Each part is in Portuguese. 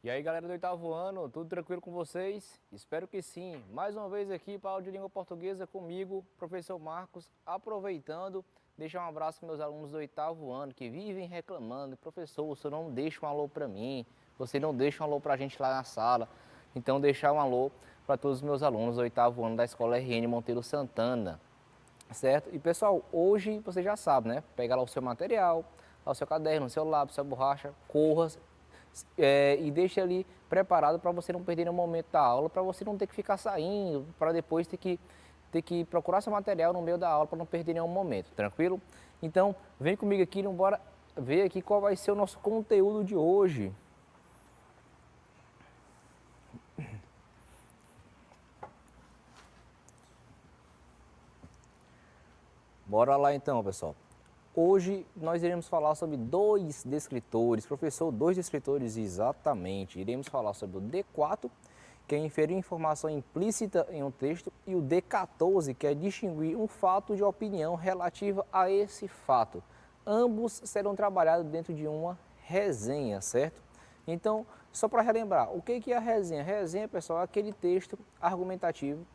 E aí galera do oitavo ano, tudo tranquilo com vocês? Espero que sim. Mais uma vez aqui para a aula de língua portuguesa comigo, professor Marcos, aproveitando, deixar um abraço para meus alunos do oitavo ano que vivem reclamando: professor, você não deixa um alô para mim, você não deixa um alô para a gente lá na sala. Então deixar um alô para todos os meus alunos do oitavo ano da escola RN Monteiro Santana. Certo? E pessoal, hoje você já sabe, né? Pega lá o seu material, lá o seu caderno, o seu lápis, sua borracha, corra e deixe ali preparado para você não perder nenhum momento da aula, para você não ter que ficar saindo, para depois ter que procurar seu material no meio da aula para não perder nenhum momento, tranquilo? Então, vem comigo aqui, bora ver aqui qual vai ser o nosso conteúdo de hoje. Bora lá então, pessoal. Hoje nós iremos falar sobre dois descritores, professor, dois descritores exatamente. Iremos falar sobre o D4, que é inferir informação implícita em um texto, e o D14, que é distinguir um fato de opinião relativa a esse fato. Ambos serão trabalhados dentro de uma resenha, certo? Então, só para relembrar, o que é a resenha? Resenha, pessoal, é aquele texto argumentativo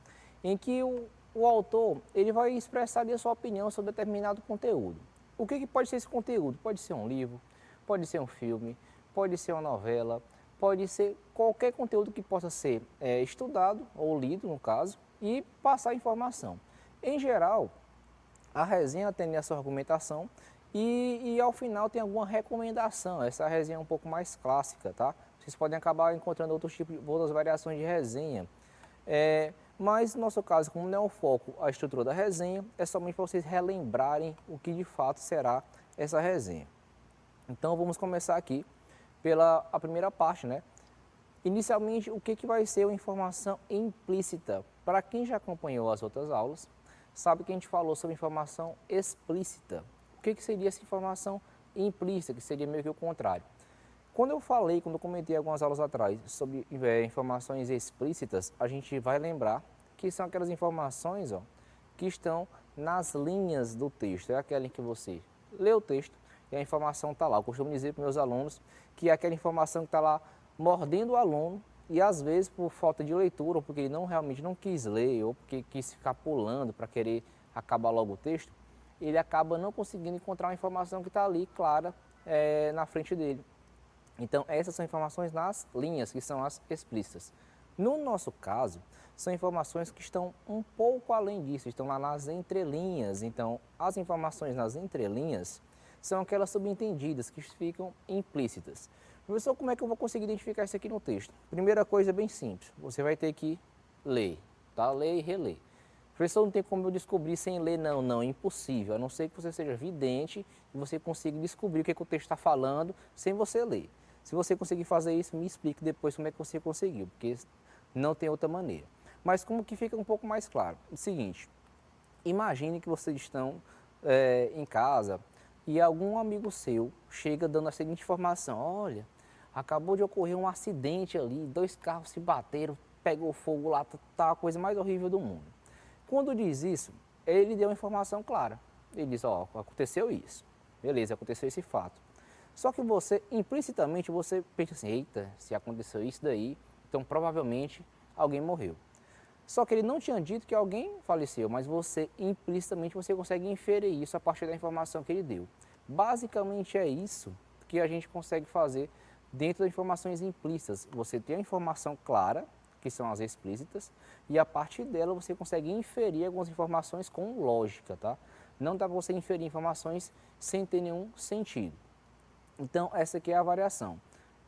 em que o autor ele vai expressar a sua opinião sobre determinado conteúdo. O que pode ser esse conteúdo? Pode ser um livro, pode ser um filme, pode ser uma novela, pode ser qualquer conteúdo que possa ser estudado ou lido, no caso, e passar informação. Em geral, a resenha tem essa argumentação e ao final tem alguma recomendação. Essa resenha é um pouco mais clássica, tá? Vocês podem acabar encontrando outros tipos, outras variações de resenha. Mas no nosso caso, como não é o foco a estrutura da resenha, é somente para vocês relembrarem o que de fato será essa resenha. Então vamos começar aqui pela a primeira parte, né? Inicialmente, o que vai ser uma informação implícita? Para quem já acompanhou as outras aulas, sabe que a gente falou sobre informação explícita. O que seria essa informação implícita, que seria meio que o contrário? Quando eu comentei algumas aulas atrás sobre informações explícitas, a gente vai lembrar que são aquelas informações que estão nas linhas do texto. É aquela em que você lê o texto e a informação está lá. Eu costumo dizer para meus alunos que é aquela informação que está lá mordendo o aluno e às vezes por falta de leitura, ou porque ele realmente não quis ler, ou porque quis ficar pulando para querer acabar logo o texto, ele acaba não conseguindo encontrar uma informação que está ali clara na frente dele. Então, essas são informações nas linhas, que são as explícitas. No nosso caso, são informações que estão um pouco além disso, estão lá nas entrelinhas. Então, as informações nas entrelinhas são aquelas subentendidas que ficam implícitas. Professor, como é que eu vou conseguir identificar isso aqui no texto? Primeira coisa bem simples, você vai ter que ler, tá? Ler e reler. Professor, não tem como eu descobrir sem ler, não, é impossível, a não ser que você seja vidente e você consiga descobrir o que o texto está falando sem você ler. Se você conseguir fazer isso, me explique depois como é que você conseguiu, porque não tem outra maneira. Mas como que fica um pouco mais claro? O seguinte, imagine que vocês estão em casa e algum amigo seu chega dando a seguinte informação: olha, acabou de ocorrer um acidente ali, dois carros se bateram, pegou fogo lá, tá a coisa mais horrível do mundo. Quando diz isso, ele deu uma informação clara. Ele diz: ó, aconteceu isso, beleza, aconteceu esse fato. Só que você, implicitamente, você pensa assim: eita, se aconteceu isso daí, então provavelmente alguém morreu. Só que ele não tinha dito que alguém faleceu, mas você, implicitamente, você consegue inferir isso a partir da informação que ele deu. Basicamente é isso que a gente consegue fazer dentro das informações implícitas. Você tem a informação clara, que são as explícitas, e a partir dela você consegue inferir algumas informações com lógica, tá? Não dá para você inferir informações sem ter nenhum sentido. Então, essa aqui é a variação.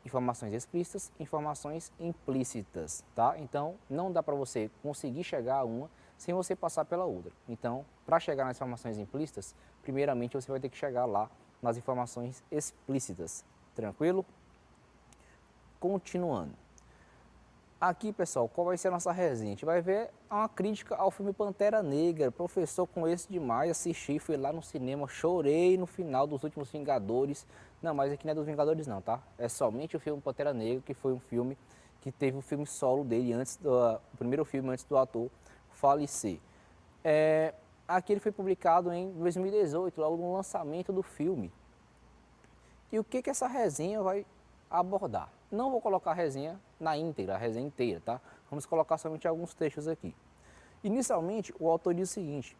Informações explícitas, informações implícitas, tá? Então, não dá para você conseguir chegar a uma sem você passar pela outra. Então, para chegar nas informações implícitas, primeiramente você vai ter que chegar lá nas informações explícitas. Tranquilo? Continuando. Aqui, pessoal, qual vai ser a nossa resenha? A gente vai ver uma crítica ao filme Pantera Negra. Professor, com esse demais, assisti, fui lá no cinema, chorei no final dos Últimos Vingadores. Não, mas aqui não é dos Vingadores não, tá? É somente o filme Pantera Negra, que foi um filme que teve o filme solo dele, o primeiro filme antes do ator falecer. Aqui ele foi publicado em 2018, logo no lançamento do filme. E o que essa resenha vai abordar? Não vou colocar a resenha na íntegra, a resenha inteira, tá? Vamos colocar somente alguns trechos aqui. Inicialmente, o autor diz o seguinte: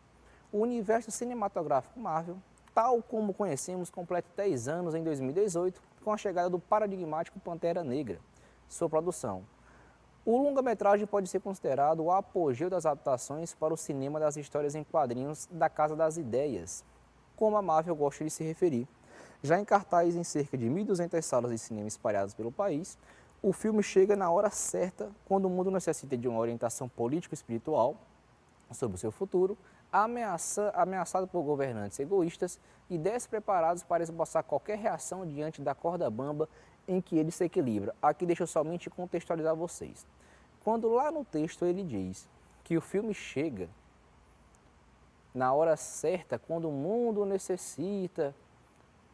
o universo cinematográfico Marvel, tal como conhecemos, completa 10 anos em 2018, com a chegada do paradigmático Pantera Negra. Sua produção. O longa-metragem pode ser considerado o apogeu das adaptações para o cinema das histórias em quadrinhos da Casa das Ideias, como a Marvel gosta de se referir. Já em cartaz em cerca de 1.200 salas de cinema espalhadas pelo país, o filme chega na hora certa, quando o mundo necessita de uma orientação político-espiritual sobre o seu futuro, ameaçado por governantes egoístas e despreparados para esboçar qualquer reação diante da corda bamba em que ele se equilibra. Aqui deixa eu somente contextualizar vocês. Quando lá no texto ele diz que o filme chega na hora certa, quando o mundo necessita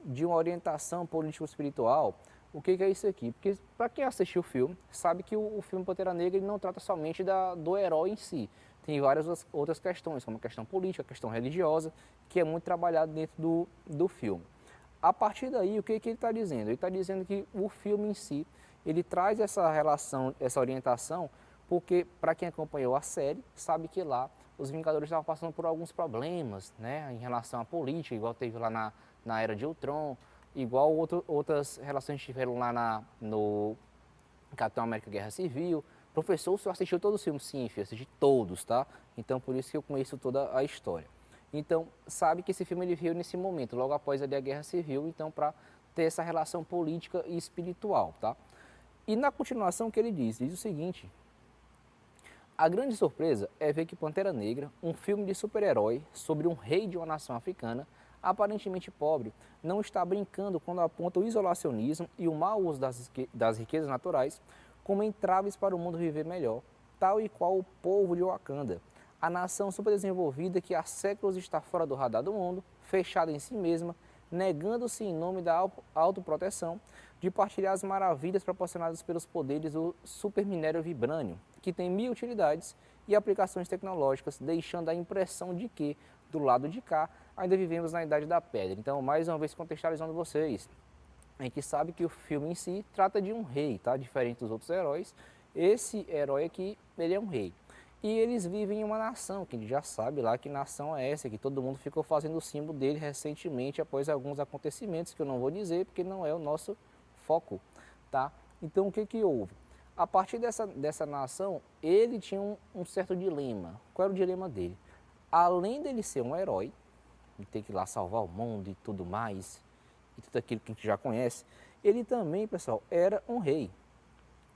de uma orientação político-espiritual, o que é isso aqui? Porque para quem assistiu o filme, sabe que o filme Pantera Negra ele não trata somente do herói em si. Tem várias outras questões, como a questão política, a questão religiosa, que é muito trabalhado dentro do filme. A partir daí, o que ele está dizendo? Ele está dizendo que o filme em si, ele traz essa relação, essa orientação, porque para quem acompanhou a série, sabe que lá os Vingadores estavam passando por alguns problemas, né, em relação à política, igual teve lá na Era de Ultron, igual outras relações que tiveram lá no Capitão América Guerra Civil. Professor, o senhor assistiu todos os filmes? Sim, filho, assisti todos, tá? Então, por isso que eu conheço toda a história. Então, sabe que esse filme ele veio nesse momento, logo após ali a Guerra Civil, então, para ter essa relação política e espiritual, tá? E na continuação, o que ele diz o seguinte: a grande surpresa é ver que Pantera Negra, um filme de super-herói sobre um rei de uma nação africana, aparentemente pobre, não está brincando quando aponta o isolacionismo e o mau uso das riquezas naturais como entraves para o mundo viver melhor, tal e qual o povo de Wakanda, a nação superdesenvolvida que há séculos está fora do radar do mundo, fechada em si mesma, negando-se em nome da autoproteção de partilhar as maravilhas proporcionadas pelos poderes do superminério vibrânio, que tem mil utilidades e aplicações tecnológicas, deixando a impressão de que, do lado de cá, ainda vivemos na Idade da Pedra. Então, mais uma vez contextualizando vocês, a gente sabe que o filme em si trata de um rei, tá? Diferente dos outros heróis, esse herói aqui, ele é um rei. E eles vivem em uma nação, que a gente já sabe lá que nação é essa, que todo mundo ficou fazendo o símbolo dele recentemente, após alguns acontecimentos, que eu não vou dizer, porque não é o nosso foco, tá? Então, o que houve? A partir dessa nação, ele tinha um certo dilema. Qual era o dilema dele? Além dele ser um herói, de ter que ir lá salvar o mundo e tudo mais, e tudo aquilo que a gente já conhece, ele também, pessoal, era um rei.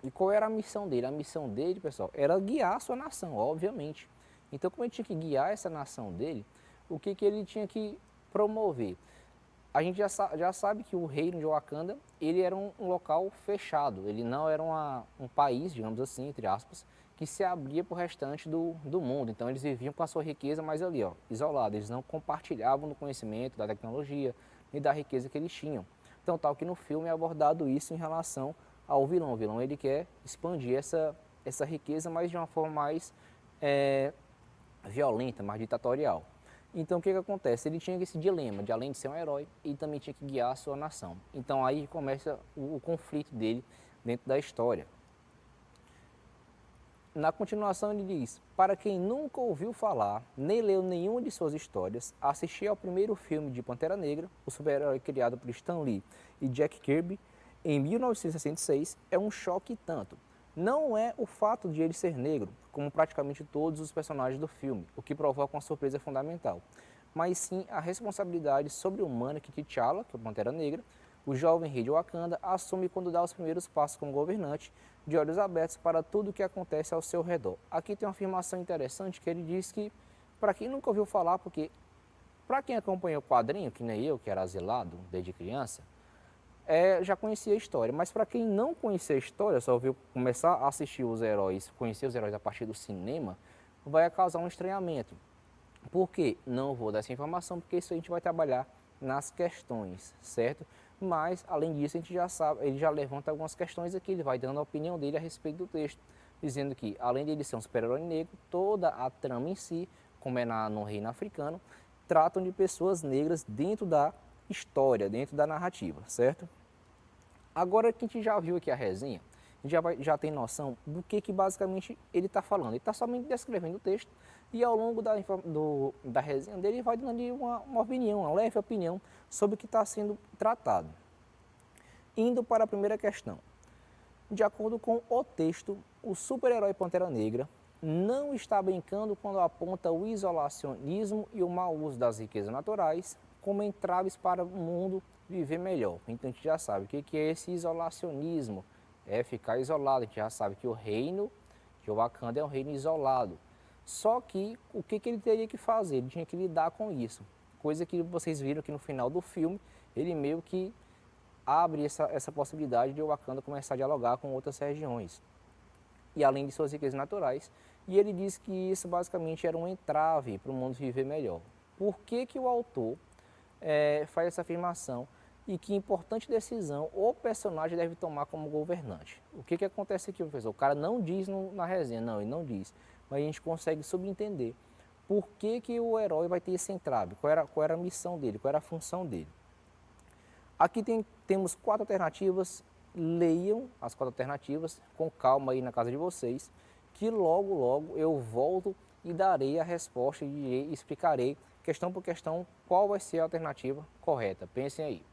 E qual era a missão dele? A missão dele, pessoal, era guiar a sua nação, obviamente. Então, como ele tinha que guiar essa nação dele, o que ele tinha que promover? A gente já sabe que o reino de Wakanda, ele era um local fechado, ele não era um país, digamos assim, entre aspas, que se abria para o restante do mundo. Então eles viviam com a sua riqueza, mas ali, ó, isolados, eles não compartilhavam do conhecimento, da tecnologia e da riqueza que eles tinham. Então tal que no filme é abordado isso em relação ao vilão. O vilão ele quer expandir essa riqueza, mas de uma forma mais violenta, mais ditatorial. Então o que acontece? Ele tinha esse dilema de, além de ser um herói, ele também tinha que guiar a sua nação. Então aí começa o conflito dele dentro da história. Na continuação ele diz: para quem nunca ouviu falar, nem leu nenhuma de suas histórias, assistir ao primeiro filme de Pantera Negra, o super-herói criado por Stan Lee e Jack Kirby, em 1966, é um choque tanto. Não é o fato de ele ser negro, como praticamente todos os personagens do filme, o que provoca uma surpresa fundamental, mas sim a responsabilidade sobre-humana que T'Challa, que é o Pantera Negra, o jovem rei de Wakanda, assume quando dá os primeiros passos como governante, de olhos abertos para tudo o que acontece ao seu redor. Aqui tem uma afirmação interessante que ele diz que, para quem nunca ouviu falar, porque para quem acompanha o quadrinho, que nem eu, que era asilado desde criança, já conhecia a história, mas para quem não conhecia a história, só ouviu começar a assistir os heróis, conhecer os heróis a partir do cinema, vai causar um estranhamento. Por quê? Não vou dar essa informação, porque isso a gente vai trabalhar nas questões, certo? Mas, além disso, a gente já sabe, ele já levanta algumas questões aqui, ele vai dando a opinião dele a respeito do texto, dizendo que, além de ele ser um super-herói negro, toda a trama em si, como é no reino africano, tratam de pessoas negras dentro da história, dentro da narrativa, certo? Agora que a gente já viu aqui a resenha, a gente já tem noção do que basicamente ele está falando. Ele está somente descrevendo o texto e ao longo da resenha dele ele vai dando ali uma opinião, uma leve opinião sobre o que está sendo tratado. Indo para a primeira questão. De acordo com o texto, o super-herói Pantera Negra não está brincando quando aponta o isolacionismo e o mau uso das riquezas naturais como entraves para o mundo viver melhor. Então a gente já sabe o que é esse isolacionismo, é ficar isolado. A gente já sabe que que o Wakanda é um reino isolado. Só que o que ele teria que fazer? Ele tinha que lidar com isso. Coisa que vocês viram que no final do filme, ele meio que abre essa possibilidade de o Wakanda começar a dialogar com outras regiões. E além de suas riquezas naturais, e ele diz que isso basicamente era um entrave para o mundo viver melhor. Por que o autor faz essa afirmação e que importante decisão o personagem deve tomar como governante? O que acontece aqui, professor? O cara não diz na resenha, não, ele não diz, mas a gente consegue subentender por que o herói vai ter esse entrave, qual era a missão dele, qual era a função dele. Aqui temos 4 alternativas, leiam as 4 alternativas com calma aí na casa de vocês, que logo eu volto e darei a resposta e explicarei questão por questão qual vai ser a alternativa correta. Pensem aí.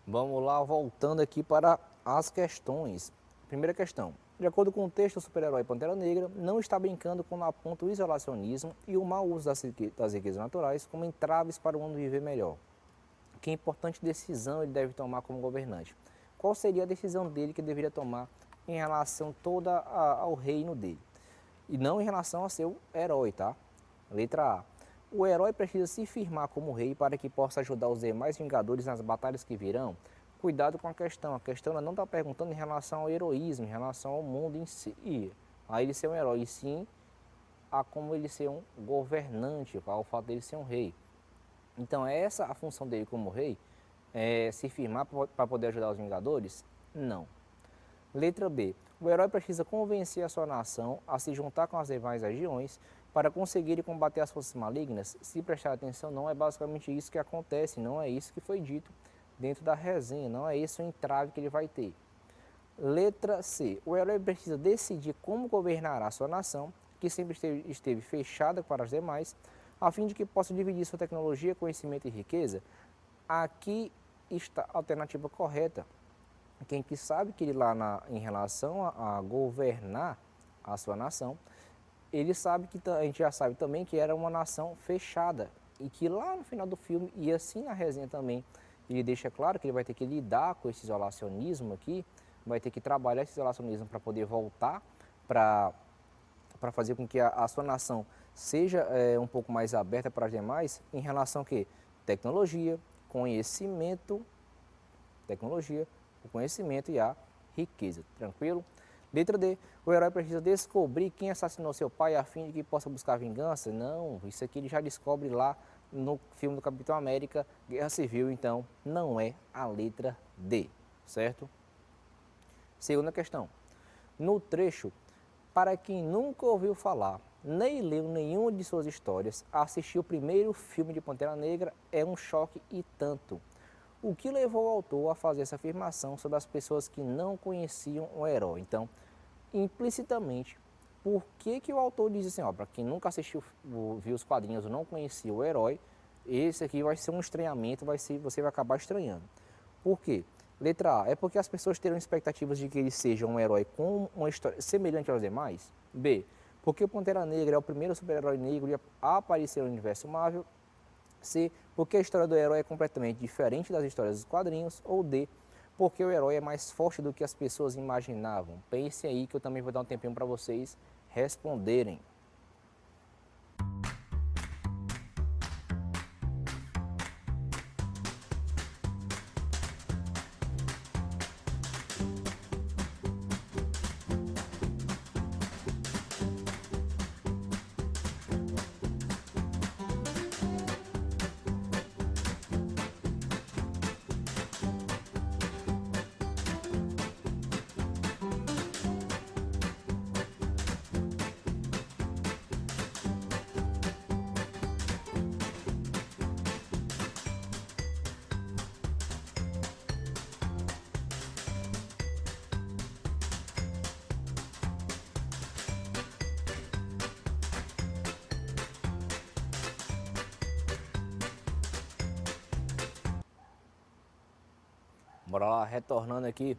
Vamos lá, voltando aqui para as questões. Primeira questão. De acordo com o texto, o super-herói Pantera Negra não está brincando quando aponta o isolacionismo e o mau uso das riquezas naturais como entraves para o mundo viver melhor. Que importante decisão ele deve tomar como governante? Qual seria a decisão dele que ele deveria tomar em relação toda ao reino dele? E não em relação a seu herói, tá? Letra A. O herói precisa se firmar como rei para que possa ajudar os demais Vingadores nas batalhas que virão. Cuidado com a questão ela não está perguntando em relação ao heroísmo, em relação ao mundo em si, a ele ser um herói, e sim a como ele ser um governante, ao fato dele ser um rei. Então essa a função dele como rei, se firmar para poder ajudar os Vingadores? Não. Letra B. O herói precisa convencer a sua nação a se juntar com as demais regiões para conseguir combater as forças malignas. Se prestar atenção, não é basicamente isso que acontece, não é isso que foi dito dentro da resenha, não é esse o entrave que ele vai ter. Letra C. O herói precisa decidir como governará a sua nação, que sempre esteve fechada para as demais, a fim de que possa dividir sua tecnologia, conhecimento e riqueza. Aqui está a alternativa correta. Quem que sabe que ele lá em relação a governar a sua nação, ele sabe que a gente já sabe também que era uma nação fechada e que lá no final do filme, e assim na resenha também, ele deixa claro que ele vai ter que lidar com esse isolacionismo aqui, vai ter que trabalhar esse isolacionismo para poder voltar para fazer com que a sua nação seja um pouco mais aberta para as demais em relação a quê? Tecnologia, o conhecimento e a riqueza. Tranquilo? Letra D. O herói precisa descobrir quem assassinou seu pai a fim de que possa buscar vingança? Não, isso aqui ele já descobre lá no filme do Capitão América, Guerra Civil, então não é a letra D, certo? Segunda questão. No trecho, para quem nunca ouviu falar, nem leu nenhuma de suas histórias, assistir o primeiro filme de Pantera Negra é um choque e tanto. O que levou o autor a fazer essa afirmação sobre as pessoas que não conheciam o herói? Então, implicitamente, por que o autor diz assim, ó, para quem nunca assistiu, viu os quadrinhos ou não conhecia o herói, esse aqui vai ser um estranhamento, você vai acabar estranhando. Por quê? Letra A, é porque as pessoas terão expectativas de que ele seja um herói com uma história semelhante aos demais? B, porque o Pantera Negra é o primeiro super-herói negro a aparecer no universo Marvel? C, porque a história do herói é completamente diferente das histórias dos quadrinhos? Ou D, porque o herói é mais forte do que as pessoas imaginavam? Pense aí que eu também vou dar um tempinho para vocês responderem. Bora lá, retornando aqui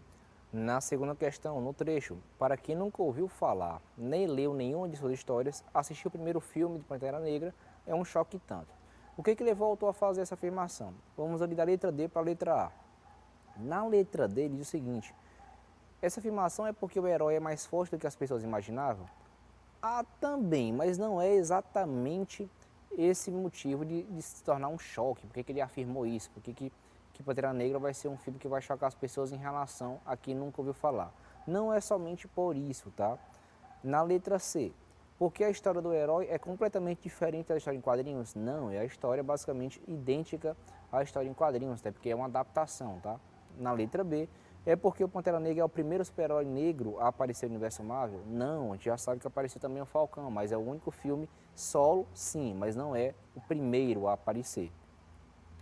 na segunda questão, no trecho. Para quem nunca ouviu falar, nem leu nenhuma de suas histórias, assistir o primeiro filme de Pantera Negra é um choque tanto. O que levou o autor a fazer essa afirmação? Vamos ali da letra D para a letra A. Na letra D diz o seguinte: essa afirmação é porque o herói é mais forte do que as pessoas imaginavam? Ah, também, mas não é exatamente esse motivo de se tornar um choque. Por que ele afirmou isso? Por que Pantera Negra vai ser um filme que vai chocar as pessoas em relação a quem nunca ouviu falar? Não é somente por isso, tá? Na letra C, porque a história do herói é completamente diferente da história em quadrinhos? Não, é a história basicamente idêntica à história em quadrinhos, até porque é uma adaptação, tá? Na letra B, é porque o Pantera Negra é o primeiro super-herói negro a aparecer no universo Marvel? Não, a gente já sabe que apareceu também o Falcão, mas é o único filme solo, sim, mas não é o primeiro a aparecer.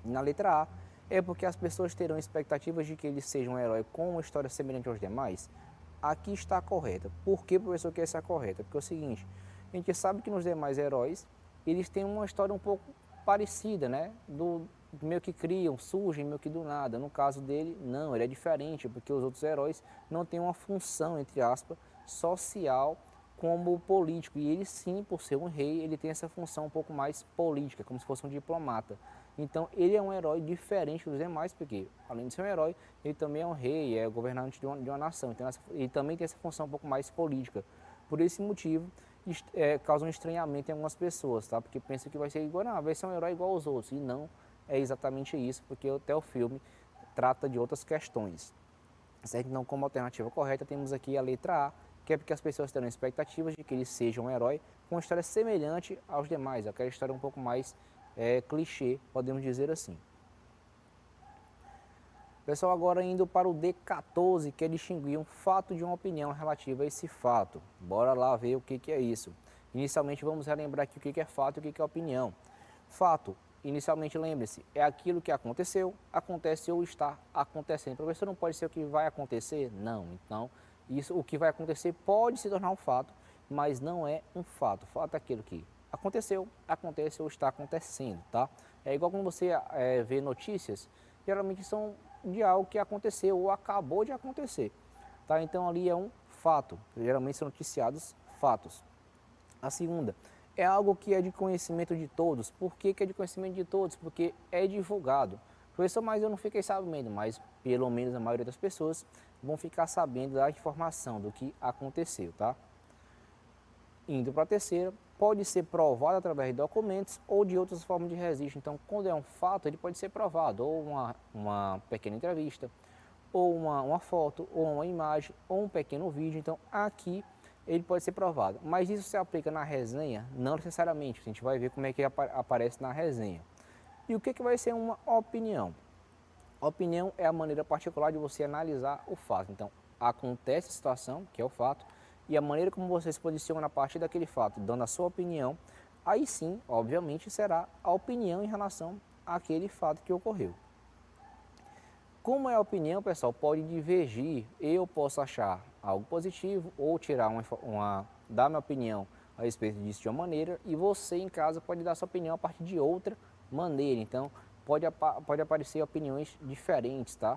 Na letra A, é porque as pessoas terão expectativas de que ele seja um herói com uma história semelhante aos demais? Aqui está a correta. Por que, professor, que essa é a correta? Porque é o seguinte, a gente sabe que nos demais heróis, eles têm uma história um pouco parecida, né? Meio que criam, surgem meio que do nada. No caso dele, não, ele é diferente, porque os outros heróis não têm uma função, entre aspas, social como político. E ele sim, por ser um rei, ele tem essa função um pouco mais política, como se fosse um diplomata. Então ele é um herói diferente dos demais, porque além de ser um herói, ele também é um rei, é governante de uma nação. Então ele também tem essa função um pouco mais política. Por esse motivo, causa um estranhamento em algumas pessoas, tá? Porque pensa que vai ser igual, não, vai ser um herói igual aos outros. E não é exatamente isso, porque até o filme trata de outras questões. Certo? Então, como alternativa correta, temos aqui a letra A, que é porque as pessoas terão expectativas de que ele seja um herói com uma história semelhante aos demais, aquela história um pouco mais clichê, podemos dizer assim. Pessoal, agora indo para o D14, que é distinguir um fato de uma opinião relativa a esse fato. Bora lá ver o que é isso. Inicialmente vamos relembrar aqui o que é fato e o que é opinião. Fato, inicialmente lembre-se, é aquilo que aconteceu, acontece ou está acontecendo. Professor, não pode ser o que vai acontecer? Não, então isso, o que vai acontecer pode se tornar um fato, mas não é um fato. Fato é aquilo que aconteceu, acontece ou está acontecendo, tá? É igual quando você vê notícias, geralmente são de algo que aconteceu ou acabou de acontecer, tá? Então ali é um fato, geralmente são noticiados fatos. A segunda, é algo que é de conhecimento de todos. Por que é de conhecimento de todos? Porque é divulgado. Professor, mas eu não fiquei sabendo, mas pelo menos a maioria das pessoas vão ficar sabendo da informação do que aconteceu, tá? Indo para a terceira, pode ser provado através de documentos ou de outras formas de registro. Então, quando é um fato, ele pode ser provado, ou uma pequena entrevista, ou uma foto, ou uma imagem, ou um pequeno vídeo. Então, aqui ele pode ser provado. Mas isso se aplica na resenha? Não necessariamente. A gente vai ver como é que aparece na resenha. E o que vai ser uma opinião? A opinião é a maneira particular de você analisar o fato. Então, acontece a situação, que é o fato, e a maneira como você se posiciona a partir daquele fato, dando a sua opinião, aí sim, obviamente, será a opinião em relação àquele fato que ocorreu. Como é a opinião, pessoal, pode divergir. Eu posso achar algo positivo ou tirar dar minha opinião a respeito disso de uma maneira, e você em casa pode dar sua opinião a partir de outra maneira. Então, pode aparecer opiniões diferentes, tá?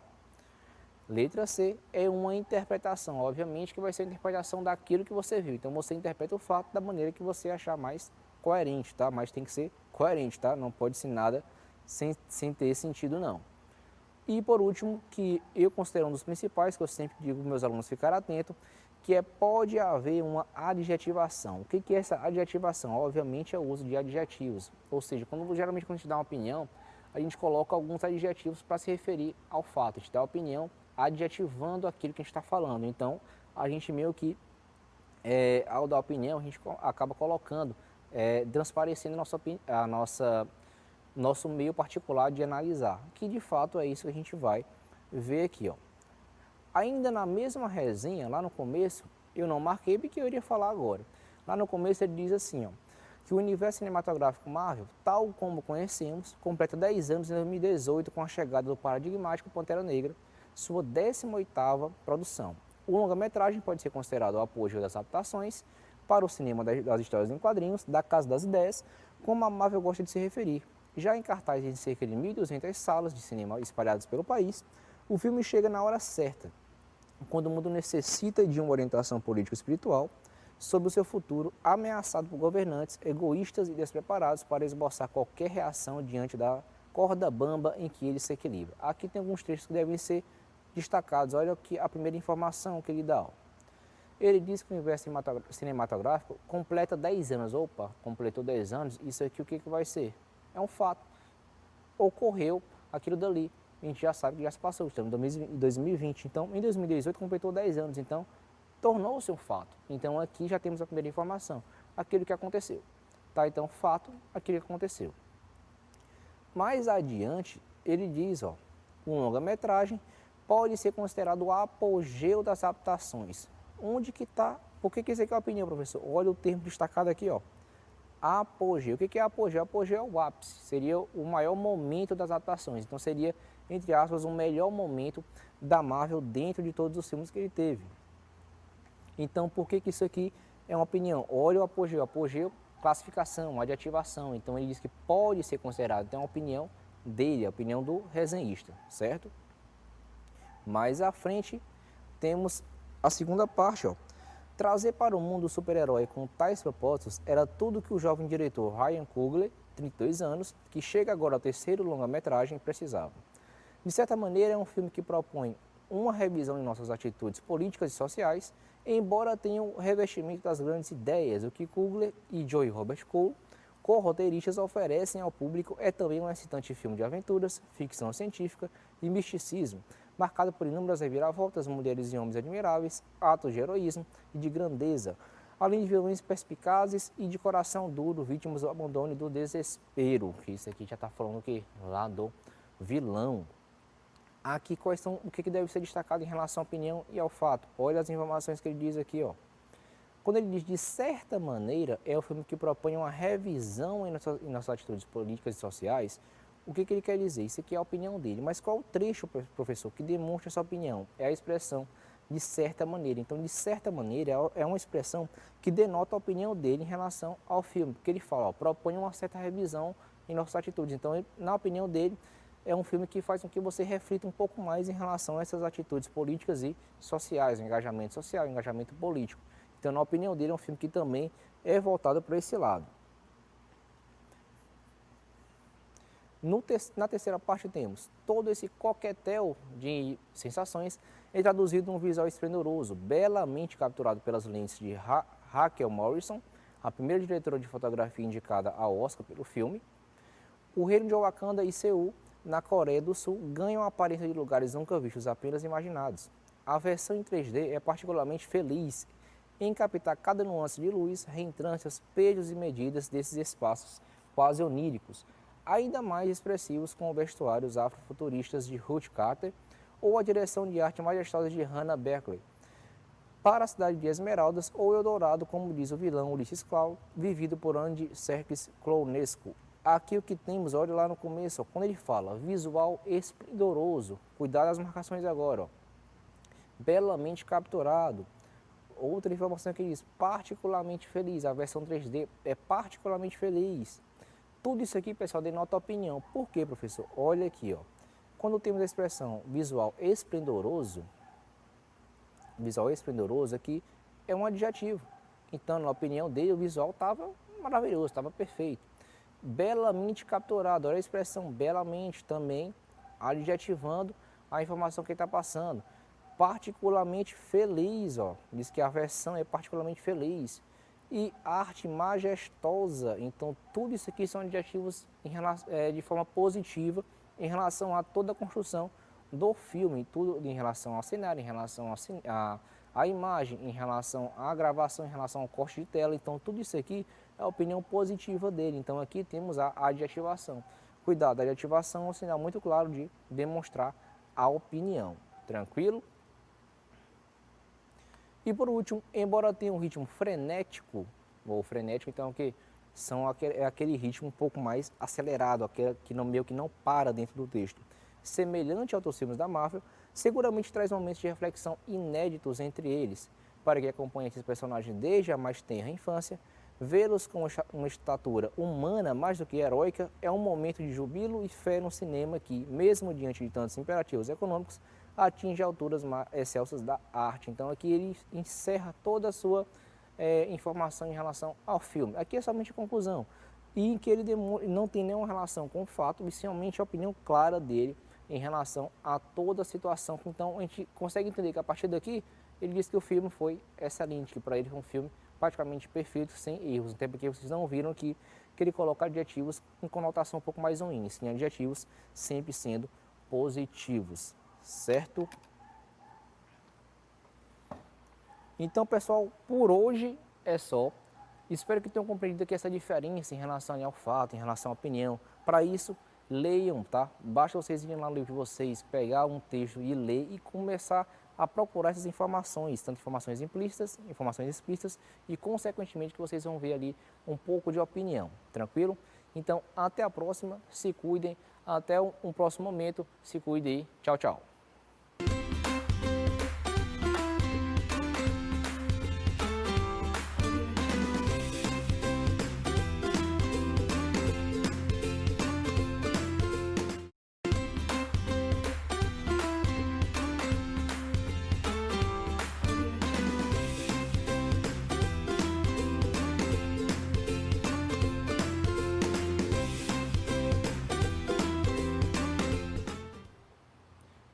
Letra C é uma interpretação, obviamente que vai ser a interpretação daquilo que você viu. Então você interpreta o fato da maneira que você achar mais coerente, tá? Mas tem que ser coerente, tá? Não pode ser nada sem ter sentido, não. E por último, que eu considero um dos principais, que eu sempre digo para meus alunos ficar atentos, que é pode haver uma adjetivação. O que é essa adjetivação? Obviamente é o uso de adjetivos, ou seja, geralmente quando a gente dá uma opinião, a gente coloca alguns adjetivos para se referir ao fato, a gente dá a opinião adjetivando aquilo que a gente está falando. Então, a gente meio que, ao dar opinião, a gente acaba colocando, transparecendo nosso meio particular de analisar, que de fato é isso que a gente vai ver aqui, ó. Ainda na mesma resenha, lá no começo, eu não marquei porque eu iria falar agora. Lá no começo ele diz assim, ó, que o universo cinematográfico Marvel, tal como conhecemos, completa 10 anos em 2018 com a chegada do paradigmático Pantera Negra, sua 18ª produção. O longa-metragem pode ser considerado o apogeu das adaptações para o cinema das histórias em quadrinhos, da Casa das Ideias, como a Marvel gosta de se referir. Já em cartaz em cerca de 1.200 salas de cinema espalhadas pelo país, o filme chega na hora certa, quando o mundo necessita de uma orientação político-espiritual sobre o seu futuro, ameaçado por governantes egoístas e despreparados para esboçar qualquer reação diante da corda bamba em que ele se equilibra. Aqui tem alguns trechos que devem ser destacados. Olha aqui a primeira informação que ele dá. Ó. Ele diz que o universo cinematográfico completa 10 anos. Opa, completou 10 anos, isso aqui o que vai ser? É um fato. Ocorreu aquilo dali. A gente já sabe que já se passou, estamos em 2020, então em 2018 completou 10 anos, então tornou-se um fato. Então aqui já temos a primeira informação, aquilo que aconteceu. Tá? Então fato, aquilo que aconteceu. Mais adiante, ele diz, ó, um longa-metragem pode ser considerado o apogeu das adaptações. Onde que está? Por que isso aqui é a opinião, professor? Olha o termo destacado aqui, ó. Apogeu. O que é apogeu? Apogeu é o ápice, seria o maior momento das adaptações. Então seria, entre aspas, o melhor momento da Marvel dentro de todos os filmes que ele teve. Então por que isso aqui é uma opinião? Olha o apogeu. Apogeu, classificação, adjetivação. Então ele diz que pode ser considerado. Então é a opinião dele, a opinião do resenhista, certo? Mais à frente temos a segunda parte, ó. Trazer para o mundo o super-herói com tais propósitos era tudo que o jovem diretor Ryan Coogler, 32 anos, que chega agora ao terceiro longa-metragem, precisava. De certa maneira, é um filme que propõe uma revisão em nossas atitudes políticas e sociais, embora tenha o revestimento das grandes ideias. O que Coogler e Joey Robert Cole, co-roteiristas, oferecem ao público é também um excitante filme de aventuras, ficção científica e misticismo, marcado por inúmeras reviravoltas, mulheres e homens admiráveis, atos de heroísmo e de grandeza, além de vilões perspicazes e de coração duro, vítimas do abandono e do desespero. Que isso aqui já está falando o quê? Lá do vilão. Aqui quais são, o que deve ser destacado em relação à opinião e ao fato. Olha as informações que ele diz aqui, ó. Quando ele diz de certa maneira, é o filme que propõe uma revisão em nossas atitudes políticas e sociais. O que ele quer dizer? Isso aqui é a opinião dele. Mas qual o trecho, professor, que demonstra essa opinião? É a expressão de certa maneira. Então, de certa maneira, é uma expressão que denota a opinião dele em relação ao filme. Porque ele fala, ó, propõe uma certa revisão em nossas atitudes. Então, na opinião dele, é um filme que faz com que você reflita um pouco mais em relação a essas atitudes políticas e sociais, engajamento social, engajamento político. Então, na opinião dele, é um filme que também é voltado para esse lado. Na terceira parte temos todo esse coquetel de sensações traduzido num visual esplendoroso, belamente capturado pelas lentes de Raquel Morrison, a primeira diretora de fotografia indicada ao Oscar pelo filme. O reino de Wakanda e Seul, na Coreia do Sul, ganham a aparência de lugares nunca vistos, apenas imaginados. A versão em 3D é particularmente feliz em captar cada nuance de luz, reentrâncias, pesos e medidas desses espaços quase oníricos, ainda mais expressivos com vestuários afrofuturistas de Ruth Carter ou a direção de arte majestosa de Hannah Berkeley. Para a cidade de Esmeraldas ou Eldorado, como diz o vilão Ulysses Klaue, vivido por Andy Serkis Clownesco. Aqui o que temos, olha lá no começo, ó, quando ele fala visual esplendoroso, cuidado das marcações agora, ó, belamente capturado. Outra informação que diz, particularmente feliz, a versão 3D é particularmente feliz. Tudo isso aqui, pessoal, denota opinião. Por quê, professor? Olha aqui, ó. quando temos a expressão visual esplendoroso aqui é um adjetivo. Então, na opinião dele, o visual estava maravilhoso, estava perfeito. Belamente capturado, olha a expressão belamente também, adjetivando a informação que ele está passando. Particularmente feliz, ó, diz que a versão é particularmente feliz. E arte majestosa, então tudo isso aqui são adjetivos de forma positiva em relação a toda a construção do filme, tudo em relação ao cenário, em relação à imagem, em relação à gravação, em relação ao corte de tela. Então tudo isso aqui é a opinião positiva dele. Então aqui temos a adjetivação. Cuidado, a adjetivação é um sinal muito claro de demonstrar a opinião. Tranquilo? E por último, embora tenha um ritmo frenético, ou frenético, então que é aquele ritmo um pouco mais acelerado, aquele que meio que não para dentro do texto. Semelhante a outros filmes da Marvel, seguramente traz momentos de reflexão inéditos entre eles, para que acompanhe esses personagens desde a mais tenra infância. Vê-los com uma estatura humana mais do que heróica é um momento de jubilo e fé no cinema que, mesmo diante de tantos imperativos econômicos, atinge alturas excelsas da arte. Então aqui ele encerra toda a sua informação em relação ao filme. Aqui é somente a conclusão, e em que ele não tem nenhuma relação com o fato, e somente a opinião clara dele em relação a toda a situação. Então a gente consegue entender que a partir daqui ele disse que o filme foi excelente, que para ele foi um filme praticamente perfeito, sem erros, até porque vocês não viram que ele coloca adjetivos com conotação um pouco mais ruim, sim, adjetivos sempre sendo positivos, certo? Então, pessoal, por hoje é só. Espero que tenham compreendido aqui essa diferença em relação ao fato, em relação à opinião. Para isso, leiam, tá? Basta vocês irem lá no livro de vocês, pegar um texto e ler e começar a procurar essas informações, tanto informações implícitas, informações explícitas e, consequentemente, que vocês vão ver ali um pouco de opinião, tranquilo? Então, até a próxima, se cuidem, até um próximo momento, se cuidem aí, tchau, tchau.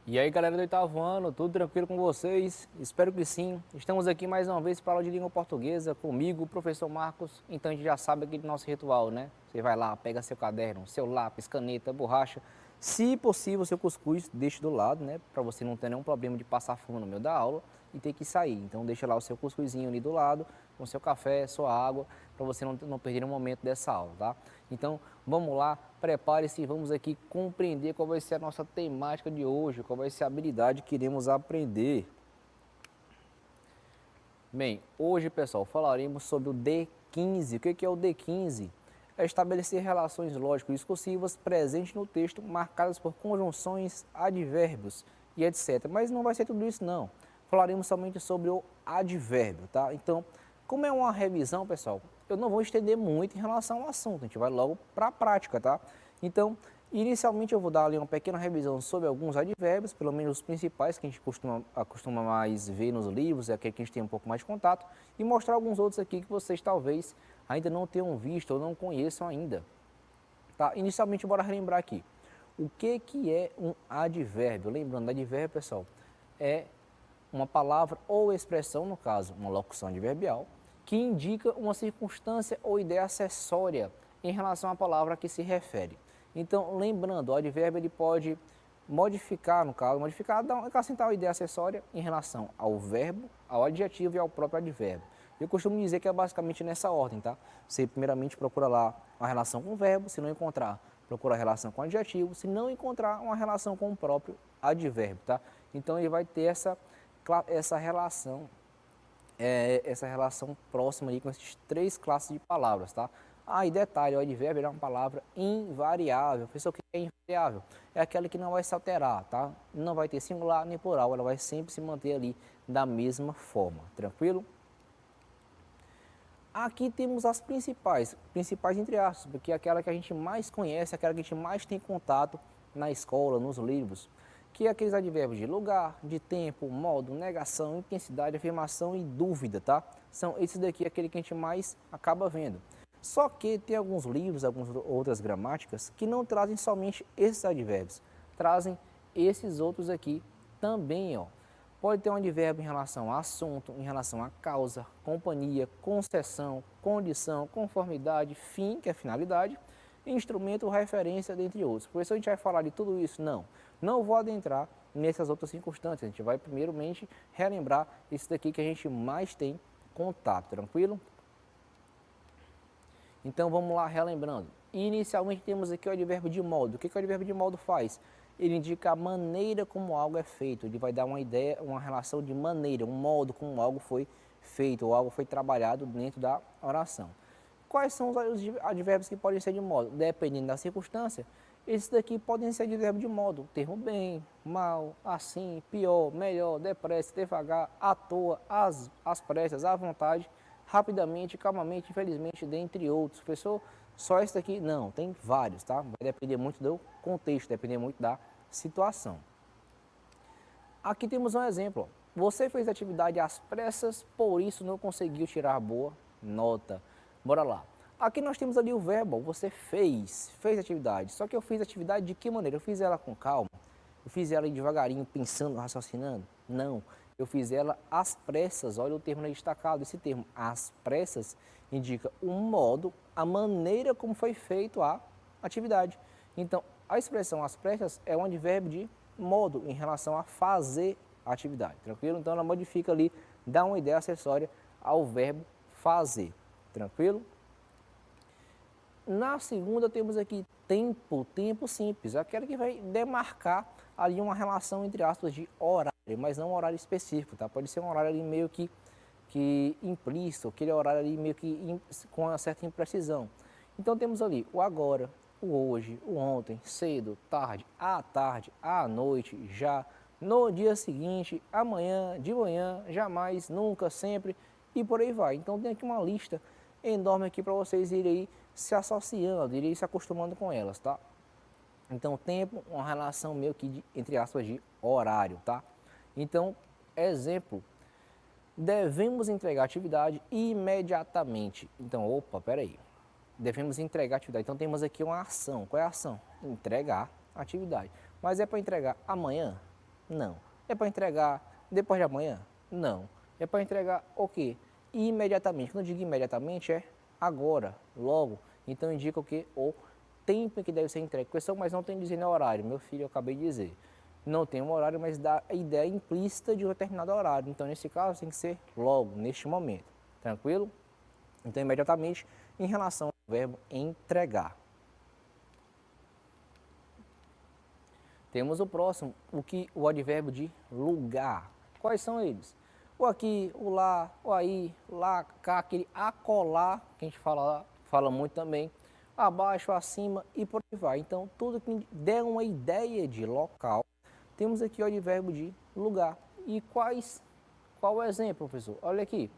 E aí, galera do oitavo ano, tudo tranquilo com vocês? Espero que sim. Estamos aqui mais uma vez para aula de língua portuguesa comigo, o professor Marcos. Então a gente já sabe aquele nosso ritual, né? Você vai lá, pega seu caderno, seu lápis, caneta, borracha. Se possível, seu cuscuz, deixe do lado, né? Para você não ter nenhum problema de passar fome no meio da aula e ter que sair. Então deixa lá o seu cuscuzinho ali do lado, com seu café, sua água, para você não perder um momento dessa aula, tá? Então vamos lá, prepare-se e vamos aqui compreender qual vai ser a nossa temática de hoje, qual vai ser a habilidade que iremos aprender. Bem, hoje, pessoal, falaremos sobre o D15. O que é o D15? É estabelecer relações lógico-discursivas presentes no texto, marcadas por conjunções, advérbios e etc. Mas não vai ser tudo isso, não. Falaremos somente sobre o advérbio, tá? Então, como é uma revisão, pessoal, eu não vou estender muito em relação ao assunto, a gente vai logo para a prática, tá? Então, inicialmente eu vou dar ali uma pequena revisão sobre alguns advérbios, pelo menos os principais que a gente costuma mais ver nos livros, é aquele que a gente tem um pouco mais de contato, e mostrar alguns outros aqui que vocês talvez ainda não tenham visto ou não conheçam ainda. Tá? Inicialmente, bora relembrar aqui. O que é um advérbio? Lembrando, advérbio, pessoal, é uma palavra ou expressão, no caso, uma locução adverbial, que indica uma circunstância ou ideia acessória em relação à palavra a que se refere. Então, lembrando, o advérbio ele pode modificar, no caso, acrescentar uma ideia acessória em relação ao verbo, ao adjetivo e ao próprio advérbio. Eu costumo dizer que é basicamente nessa ordem, tá? Você primeiramente procura lá uma relação com o verbo, se não encontrar, procura a relação com o adjetivo, se não encontrar uma relação com o próprio advérbio, tá? Então ele vai ter essa relação próxima ali com essas três classes de palavras, tá? Ah, e detalhe, o advérbio é uma palavra invariável. Pessoal, o que é invariável? É aquela que não vai se alterar, tá? Não vai ter singular nem plural, ela vai sempre se manter ali da mesma forma, tranquilo? Aqui temos as principais entre aspas, porque é aquela que a gente mais conhece, aquela que a gente mais tem contato na escola, nos livros, que é aqueles advérbios de lugar, de tempo, modo, negação, intensidade, afirmação e dúvida, tá? São esses daqui, aquele que a gente mais acaba vendo. Só que tem alguns livros, algumas outras gramáticas, que não trazem somente esses advérbios, trazem esses outros aqui também, ó. Pode ter um advérbio em relação a assunto, em relação a causa, companhia, concessão, condição, conformidade, fim, que é finalidade, instrumento, referência, dentre outros. Por isso a gente vai falar de tudo isso? Não. Não vou adentrar nessas outras circunstâncias. A gente vai primeiramente relembrar isso daqui que a gente mais tem contato, tranquilo? Então vamos lá relembrando. Inicialmente temos aqui o advérbio de modo. O que o advérbio de modo faz? Ele indica a maneira como algo é feito. Ele vai dar uma ideia, uma relação de maneira, um modo como algo foi feito ou algo foi trabalhado dentro da oração. Quais são os advérbios que podem ser de modo? Dependendo da circunstância, esses daqui podem ser advérbios de modo. Termo bem, mal, assim, pior, melhor, depressa, devagar, à toa, às pressas, à vontade, rapidamente, calmamente, infelizmente, dentre outros. Professor, só esse daqui? Não, tem vários, tá? Vai depender muito do contexto, depender muito da situação. Aqui temos um exemplo. Você fez atividade às pressas, por isso não conseguiu tirar boa nota. Bora lá. Aqui nós temos ali o verbo, você fez atividade. Só que eu fiz atividade de que maneira? Eu fiz ela com calma? Eu fiz ela devagarinho, pensando, raciocinando? Não. Eu fiz ela às pressas. Olha o termo aí destacado. Esse termo, às pressas, indica o modo, a maneira como foi feita a atividade. Então, a expressão às pressas é um advérbio de modo em relação a fazer a atividade, tranquilo? Então, ela modifica ali, dá uma ideia acessória ao verbo fazer, tranquilo? Na segunda temos aqui tempo simples, aquele que vai demarcar ali uma relação entre aspas de horário, mas não um horário específico, tá? Pode ser um horário ali meio que implícito, aquele horário ali meio que com uma certa imprecisão. Então temos ali o agora, o hoje, o ontem, cedo, tarde, à noite, já, no dia seguinte, amanhã, de manhã, jamais, nunca, sempre e por aí vai. Então tem aqui uma lista enorme aqui para vocês irem se associando, irem se acostumando com elas, tá? Então tempo, uma relação meio que entre aspas de horário, tá? Então, exemplo, devemos entregar a atividade imediatamente. Então, opa, peraí. Devemos entregar a atividade. Então, temos aqui uma ação. Qual é a ação? Entregar a atividade. Mas é para entregar amanhã? Não. É para entregar depois de amanhã? Não. É para entregar o quê? Imediatamente. Quando eu digo imediatamente, é agora, logo. Então, indica o quê? O tempo em que deve ser entregue. Questão, mas não tem dizendo horário. Meu filho, eu acabei de dizer. Não tem um horário, mas dá a ideia implícita de um determinado horário. Então, nesse caso, tem que ser logo, neste momento. Tranquilo? Então, imediatamente, em relação ao verbo entregar. Temos o próximo, o advérbio de lugar. Quais são eles? O aqui, o lá, o aí, lá, cá, aquele acolá, que a gente fala muito também, abaixo, acima e por aí vai. Então, tudo que der uma ideia de local, temos aqui o advérbio de lugar. E qual o exemplo, professor? Olha aqui.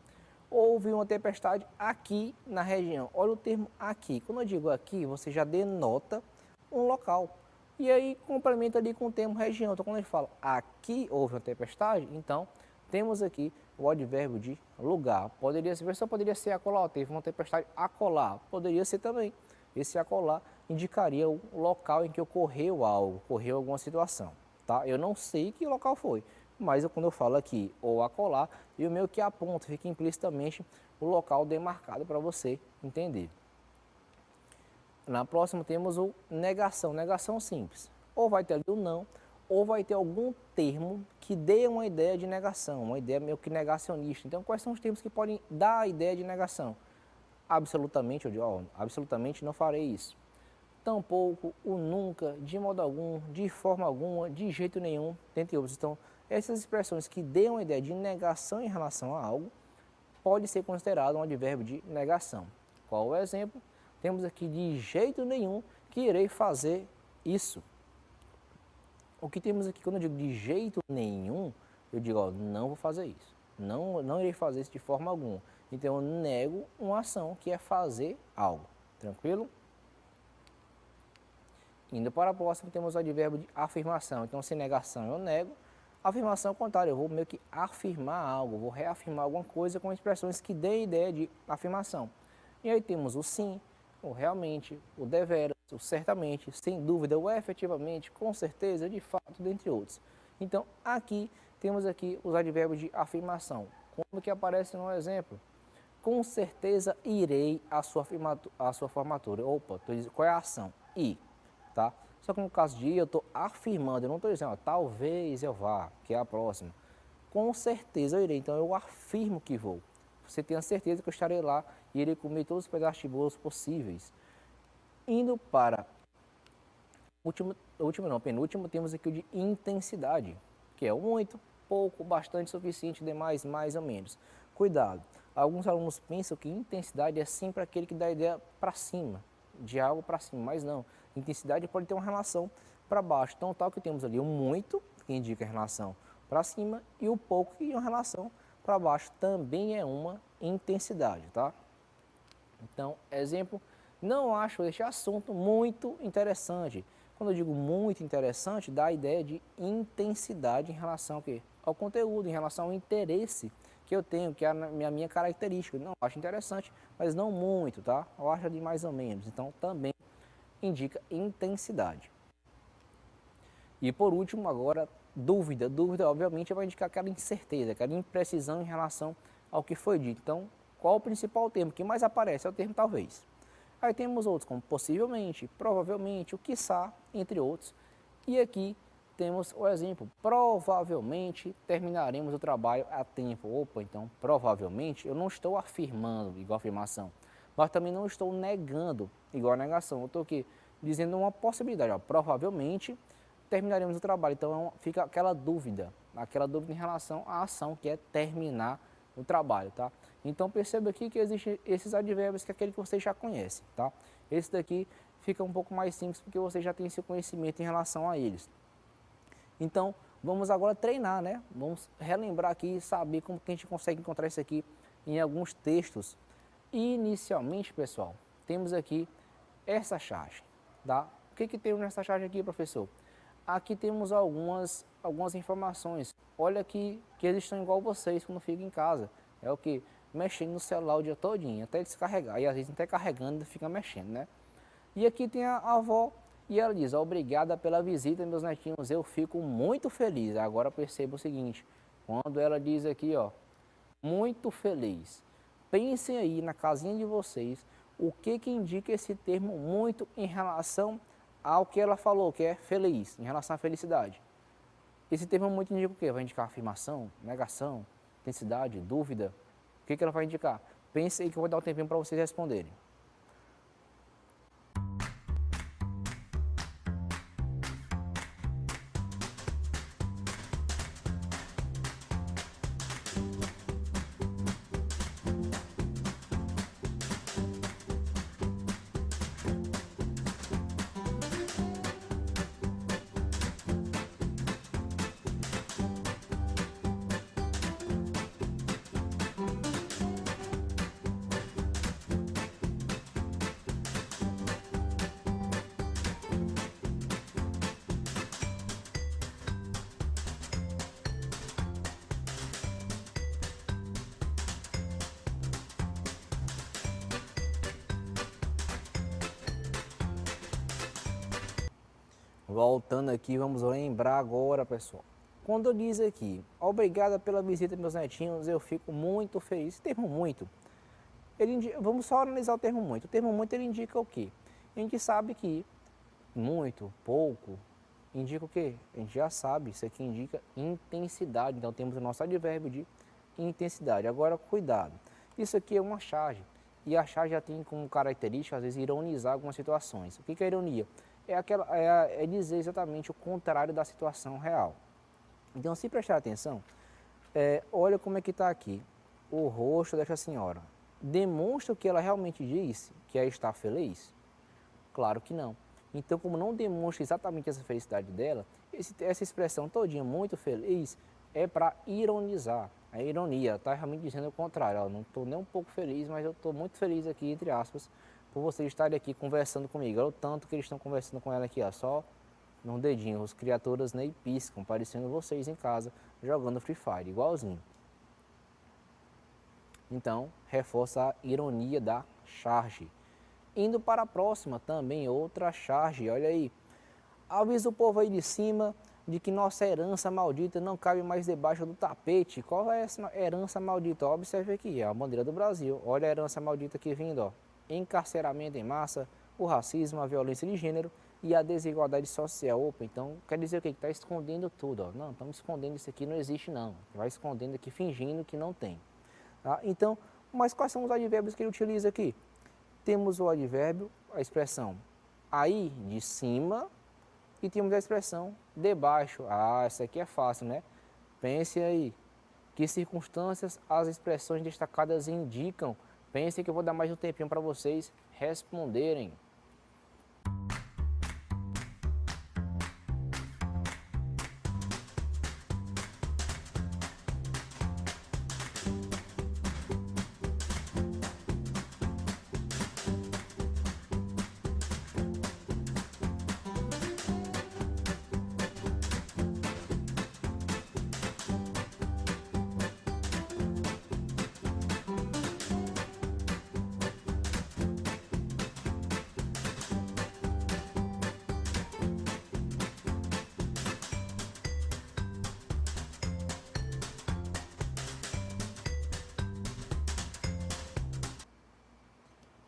Houve uma tempestade aqui na região. Olha o termo aqui. Quando eu digo aqui, você já denota um local. E aí complementa ali com o termo região. Então, quando a gente fala aqui houve uma tempestade, então temos aqui o advérbio de lugar. Poderia ser, a pessoa poderia ser acolá, teve uma tempestade acolá. Poderia ser também. Esse acolá indicaria o local em que ocorreu algo, ocorreu alguma situação. Tá? Eu não sei que local foi, mas quando eu falo aqui ou acolá, eu meio que aponto, fica implicitamente o local demarcado para você entender. Na próxima temos o negação, negação simples. Ou vai ter ali o não, ou vai ter algum termo que dê uma ideia de negação, uma ideia meio que negacionista. Então, quais são os termos que podem dar a ideia de negação? Absolutamente, eu digo, absolutamente não farei isso. Tampouco, o nunca, de modo algum, de forma alguma, de jeito nenhum, dentre outros. Então, essas expressões que dêem uma ideia de negação em relação a algo, pode ser considerado um advérbio de negação. Qual o exemplo? Temos aqui de jeito nenhum que irei fazer isso. O que temos aqui, quando eu digo de jeito nenhum, eu digo, ó, não vou fazer isso. Não irei fazer isso de forma alguma. Então, eu nego uma ação que é fazer algo. Tranquilo? Indo para a próxima, temos o advérbio de afirmação. Então, se negação eu nego, afirmação é o contrário, eu vou meio que afirmar algo, vou reafirmar alguma coisa com expressões que dêem ideia de afirmação. E aí temos o sim, o realmente, o deveras, o certamente, sem dúvida, o efetivamente, com certeza, de fato, dentre outros. Então, aqui temos aqui os advérbios de afirmação. Como que aparece no exemplo? Com certeza irei à sua formatura. Opa, qual é a ação? Ir, tá? Só que no caso de ir, eu estou afirmando, eu não estou dizendo, ó, talvez eu vá, que é a próxima. Com certeza eu irei, então eu afirmo que vou. Você tem a certeza que eu estarei lá e irei comer todos os pedaços de bolos possíveis. Indo para penúltimo, temos aqui o de intensidade, que é o muito, pouco, bastante, suficiente, demais, mais ou menos. Cuidado, alguns alunos pensam que intensidade é sempre aquele que dá a ideia para cima, de algo para cima, mas não. Intensidade pode ter uma relação para baixo. Então, tal que temos ali o muito, que indica a relação para cima, e o pouco, que é uma relação para baixo, também é uma intensidade, tá? Então, exemplo, não acho este assunto muito interessante. Quando eu digo muito interessante, dá a ideia de intensidade em relação ao quê? Ao conteúdo, em relação ao interesse que eu tenho, que é a minha característica. Não, acho interessante, mas não muito, tá? Eu acho de mais ou menos. Então, também indica intensidade. E por último, agora, dúvida. Dúvida, obviamente, vai indicar aquela incerteza, aquela imprecisão em relação ao que foi dito. Então, qual o principal termo que mais aparece? É o termo talvez. Aí temos outros como possivelmente, provavelmente, o quiçá, entre outros. E aqui temos o exemplo, provavelmente terminaremos o trabalho a tempo. Opa, então provavelmente eu não estou afirmando igual afirmação, mas também não estou negando igual negação. Eu estou aqui dizendo uma possibilidade, ó, provavelmente terminaremos o trabalho. Então fica aquela dúvida em relação à ação que é terminar o trabalho, tá? Então perceba aqui que existem esses advérbios que é aquele que você já conhece, tá? Esse daqui fica um pouco mais simples porque você já tem esse conhecimento em relação a eles. Então vamos agora treinar, né? Vamos relembrar aqui e saber como que a gente consegue encontrar isso aqui em alguns textos. Inicialmente, pessoal, temos aqui essa charge, tá? O que temos nessa charge aqui, professor? Aqui temos algumas informações. Olha que eles estão igual vocês quando ficam em casa. É o que? Mexendo no celular o dia todinho, até descarregar. E às vezes até carregando fica mexendo, né? E aqui tem a avó e ela diz, obrigada pela visita, meus netinhos, eu fico muito feliz. Agora perceba o seguinte, quando ela diz aqui, ó, muito feliz. Pensem aí na casinha de vocês, o que indica esse termo muito em relação ao que ela falou, que é feliz, em relação à felicidade. Esse termo muito indica o quê? Vai indicar afirmação, negação, intensidade, dúvida. O que ela vai indicar? Pense aí que eu vou dar um tempinho para vocês responderem. Voltando aqui, vamos lembrar agora, pessoal. Quando diz aqui, obrigada pela visita, meus netinhos, eu fico muito feliz. Esse termo muito, vamos só analisar o termo muito. O termo muito, ele indica o quê? A gente sabe que muito, pouco, indica o quê? A gente já sabe, isso aqui indica intensidade. Então, temos o nosso advérbio de intensidade. Agora, cuidado. Isso aqui é uma charge. E a charge já tem como característica, às vezes, ironizar algumas situações. O que é a ironia? É dizer exatamente o contrário da situação real. Então, se prestar atenção, olha como é que está aqui. O rosto desta senhora demonstra o que ela realmente disse, que é estar feliz? Claro que não. Então, como não demonstra exatamente essa felicidade dela, essa expressão todinha, muito feliz, é para ironizar. A ironia está realmente dizendo o contrário. Eu não estou nem um pouco feliz, mas eu estou muito feliz aqui, entre aspas, por vocês estarem aqui conversando comigo. Olha o tanto que eles estão conversando com ela aqui, ó, só no dedinho. Os criaturas nem piscam, parecendo vocês em casa, jogando Free Fire, igualzinho. Então, reforça a ironia da charge. Indo para a próxima, também outra charge, olha aí. Avisa o povo aí de cima de que nossa herança maldita não cabe mais debaixo do tapete. Qual é essa herança maldita? Observe aqui, é a bandeira do Brasil. Olha a herança maldita aqui vindo, ó. Encarceramento em massa, o racismo, a violência de gênero e a desigualdade social. Opa, então quer dizer o quê? Que está escondendo tudo, ó. Não, estamos escondendo isso aqui, não existe não. Vai escondendo aqui, fingindo que não tem. Tá? Então, mas quais são os advérbios que ele utiliza aqui? Temos o advérbio, a expressão aí de cima, e temos a expressão debaixo. Ah, essa aqui é fácil, né? Pense aí. Que circunstâncias as expressões destacadas indicam? Pense que eu vou dar mais um tempinho para vocês responderem.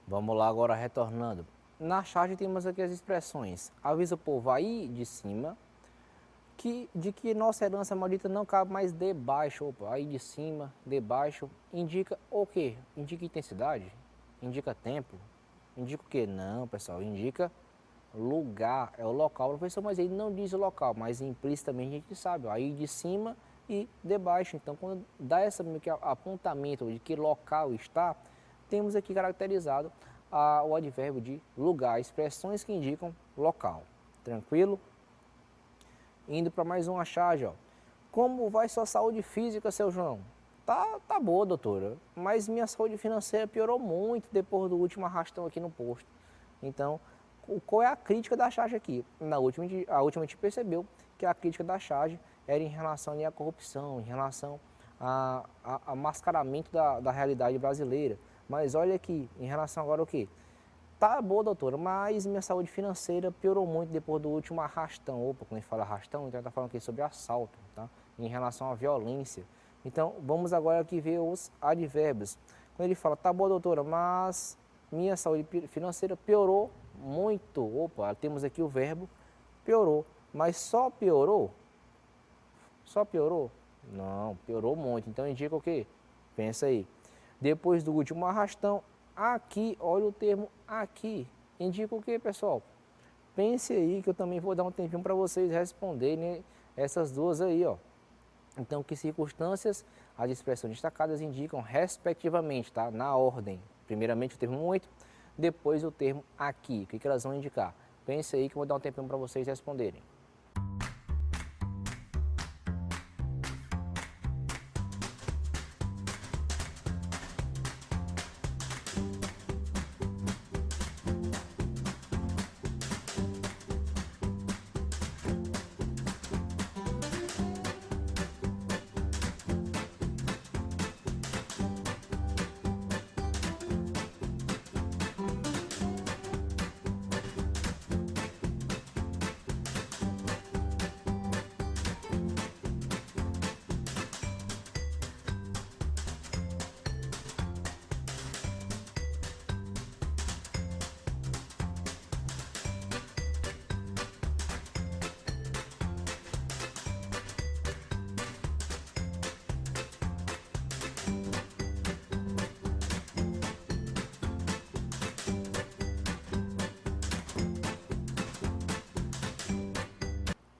Vamos lá agora retornando. Na charge temos aqui as expressões. Avisa o povo aí de cima de que nossa herança maldita não cabe mais debaixo. Opa, aí de cima, debaixo. Indica o quê? Indica intensidade? Indica tempo? Indica o quê? Não, pessoal. Indica lugar. É o local. Professor, mas ele não diz o local, mas implicitamente a gente sabe. Ó, aí de cima e debaixo. Então, quando dá esse apontamento de que local está, temos aqui caracterizado o advérbio de lugar, expressões que indicam local. Tranquilo? Indo para mais uma charge, ó. Como vai sua saúde física, seu João? Tá boa, doutora, mas minha saúde financeira piorou muito depois do último arrastão aqui no posto. Então, qual é a crítica da charge aqui? A última a gente percebeu que a crítica da charge era em relação à corrupção, em relação a mascaramento da realidade brasileira. Mas olha aqui, em relação agora ao quê? Tá boa, doutora, mas minha saúde financeira piorou muito depois do último arrastão. Opa, quando a gente fala arrastão, então está falando aqui sobre assalto, tá? Em relação à violência. Então, vamos agora aqui ver os advérbios. Quando ele fala, tá boa, doutora, mas minha saúde financeira piorou muito. Opa, temos aqui o verbo piorou. Mas só piorou? Só piorou? Não, piorou muito. Então indica o quê? Pensa aí. Depois do último arrastão, aqui, olha o termo aqui. Indica o quê, pessoal? Pense aí que eu também vou dar um tempinho para vocês responderem essas duas aí, ó. Então, que circunstâncias as expressões destacadas indicam respectivamente, tá? Na ordem. Primeiramente o termo muito, depois o termo aqui. O que elas vão indicar? Pense aí que eu vou dar um tempinho para vocês responderem.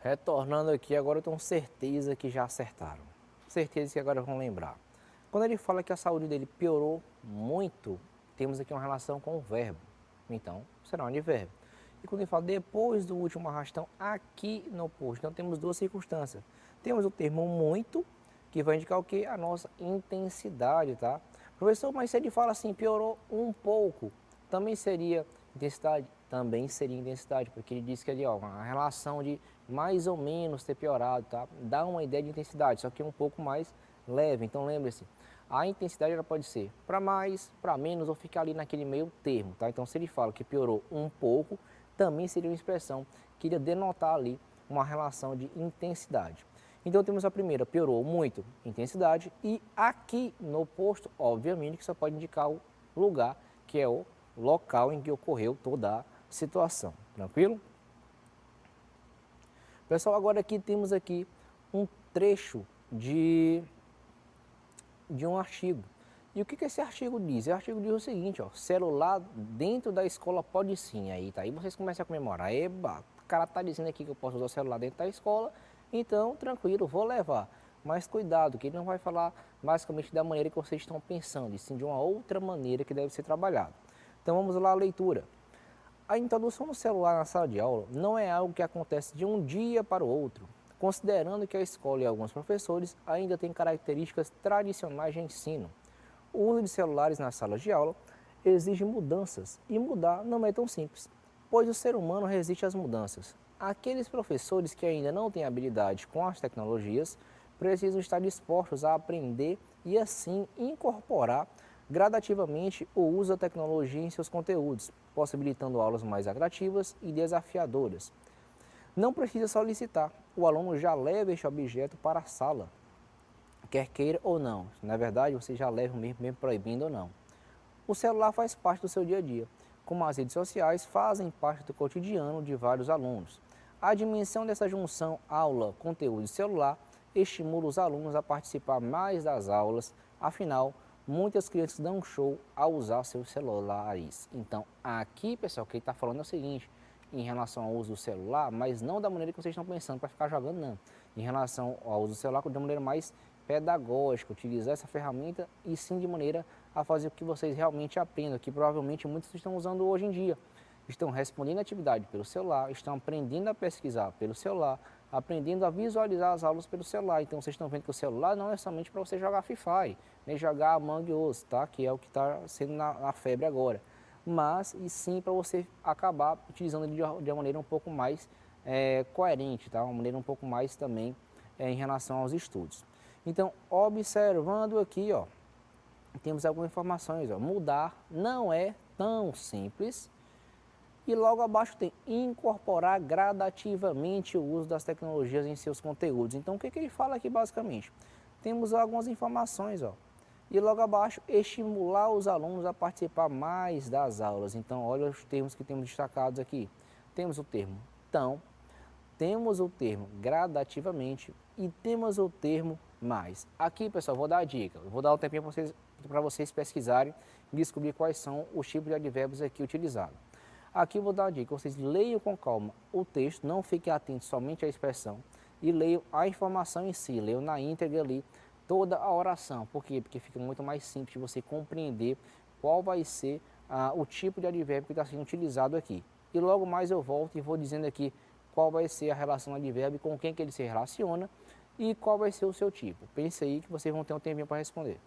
Retornando aqui, agora eu tenho certeza que já acertaram. Certeza que agora vão lembrar. Quando ele fala que a saúde dele piorou muito, temos aqui uma relação com o verbo. Então, será um advérbio. E quando ele fala depois do último arrastão, aqui no posto, então temos duas circunstâncias. Temos o termo muito, que vai indicar o que? A nossa intensidade, tá? Professor, mas se ele fala assim, piorou um pouco, Também seria intensidade? Também seria intensidade, porque ele diz que ali, ó, a relação de mais ou menos ter piorado, tá? Dá uma ideia de intensidade, só que é um pouco mais leve. Então lembre-se, a intensidade ela pode ser para mais, para menos ou ficar ali naquele meio termo, tá? Então se ele fala que piorou um pouco, também seria uma expressão que iria denotar ali uma relação de intensidade. Então temos a primeira, piorou muito, intensidade, e aqui no posto, obviamente, que só pode indicar o lugar, que é o local em que ocorreu toda a situação. Tranquilo? Pessoal, agora aqui temos aqui um trecho de um artigo. E o que esse artigo diz? O artigo diz o seguinte, ó, celular dentro da escola pode sim. Aí vocês começam a comemorar. Eba, o cara tá dizendo aqui que eu posso usar o celular dentro da escola, então tranquilo, vou levar. Mas cuidado, que ele não vai falar basicamente da maneira que vocês estão pensando, e sim de uma outra maneira que deve ser trabalhado. Então vamos lá à leitura. A introdução do celular na sala de aula não é algo que acontece de um dia para o outro, considerando que a escola e alguns professores ainda têm características tradicionais de ensino. O uso de celulares nas salas de aula exige mudanças e mudar não é tão simples, pois o ser humano resiste às mudanças. Aqueles professores que ainda não têm habilidade com as tecnologias precisam estar dispostos a aprender e assim incorporar gradativamente o uso da tecnologia em seus conteúdos, possibilitando aulas mais atrativas e desafiadoras. Não precisa solicitar, o aluno já leva este objeto para a sala, quer queira ou não. Na verdade, você já leva mesmo proibindo ou não. O celular faz parte do seu dia a dia, como as redes sociais fazem parte do cotidiano de vários alunos. A dimensão dessa junção aula, conteúdo e celular estimula os alunos a participar mais das aulas, afinal, muitas crianças dão um show ao usar seus celulares. Então, aqui, pessoal, o que ele está falando é o seguinte, em relação ao uso do celular, mas não da maneira que vocês estão pensando para ficar jogando, não. Em relação ao uso do celular, de uma maneira mais pedagógica, utilizar essa ferramenta e sim de maneira a fazer com que vocês realmente aprendam, que provavelmente muitos estão usando hoje em dia. Estão respondendo a atividade pelo celular, estão aprendendo a pesquisar pelo celular, aprendendo a visualizar as aulas pelo celular. Então vocês estão vendo que o celular não é somente para você jogar Free Fire, nem jogar Among Us, tá? Que é o que está sendo na febre agora. Mas e sim para você acabar utilizando ele de uma maneira um pouco mais coerente, tá? Uma maneira um pouco mais também em relação aos estudos. Então, observando aqui, ó, temos algumas informações. Ó, mudar não é tão simples. E logo abaixo tem incorporar gradativamente o uso das tecnologias em seus conteúdos. Então, o que ele fala aqui basicamente? Temos algumas informações, ó. E logo abaixo, estimular os alunos a participar mais das aulas. Então, olha os termos que temos destacados aqui. Temos o termo tão, temos o termo gradativamente e temos o termo mais. Aqui, pessoal, vou dar a dica. Vou dar um tempinho para vocês pesquisarem e descobrir quais são os tipos de advérbios aqui utilizados. Aqui eu vou dar a dica, vocês leiam com calma o texto, não fiquem atentos somente à expressão e leiam a informação em si, leiam na íntegra ali toda a oração. Por quê? Porque fica muito mais simples de você compreender qual vai ser o tipo de advérbio que está sendo utilizado aqui. E logo mais eu volto e vou dizendo aqui qual vai ser a relação do advérbio, com quem que ele se relaciona e qual vai ser o seu tipo. Pense aí que vocês vão ter um tempinho para responder.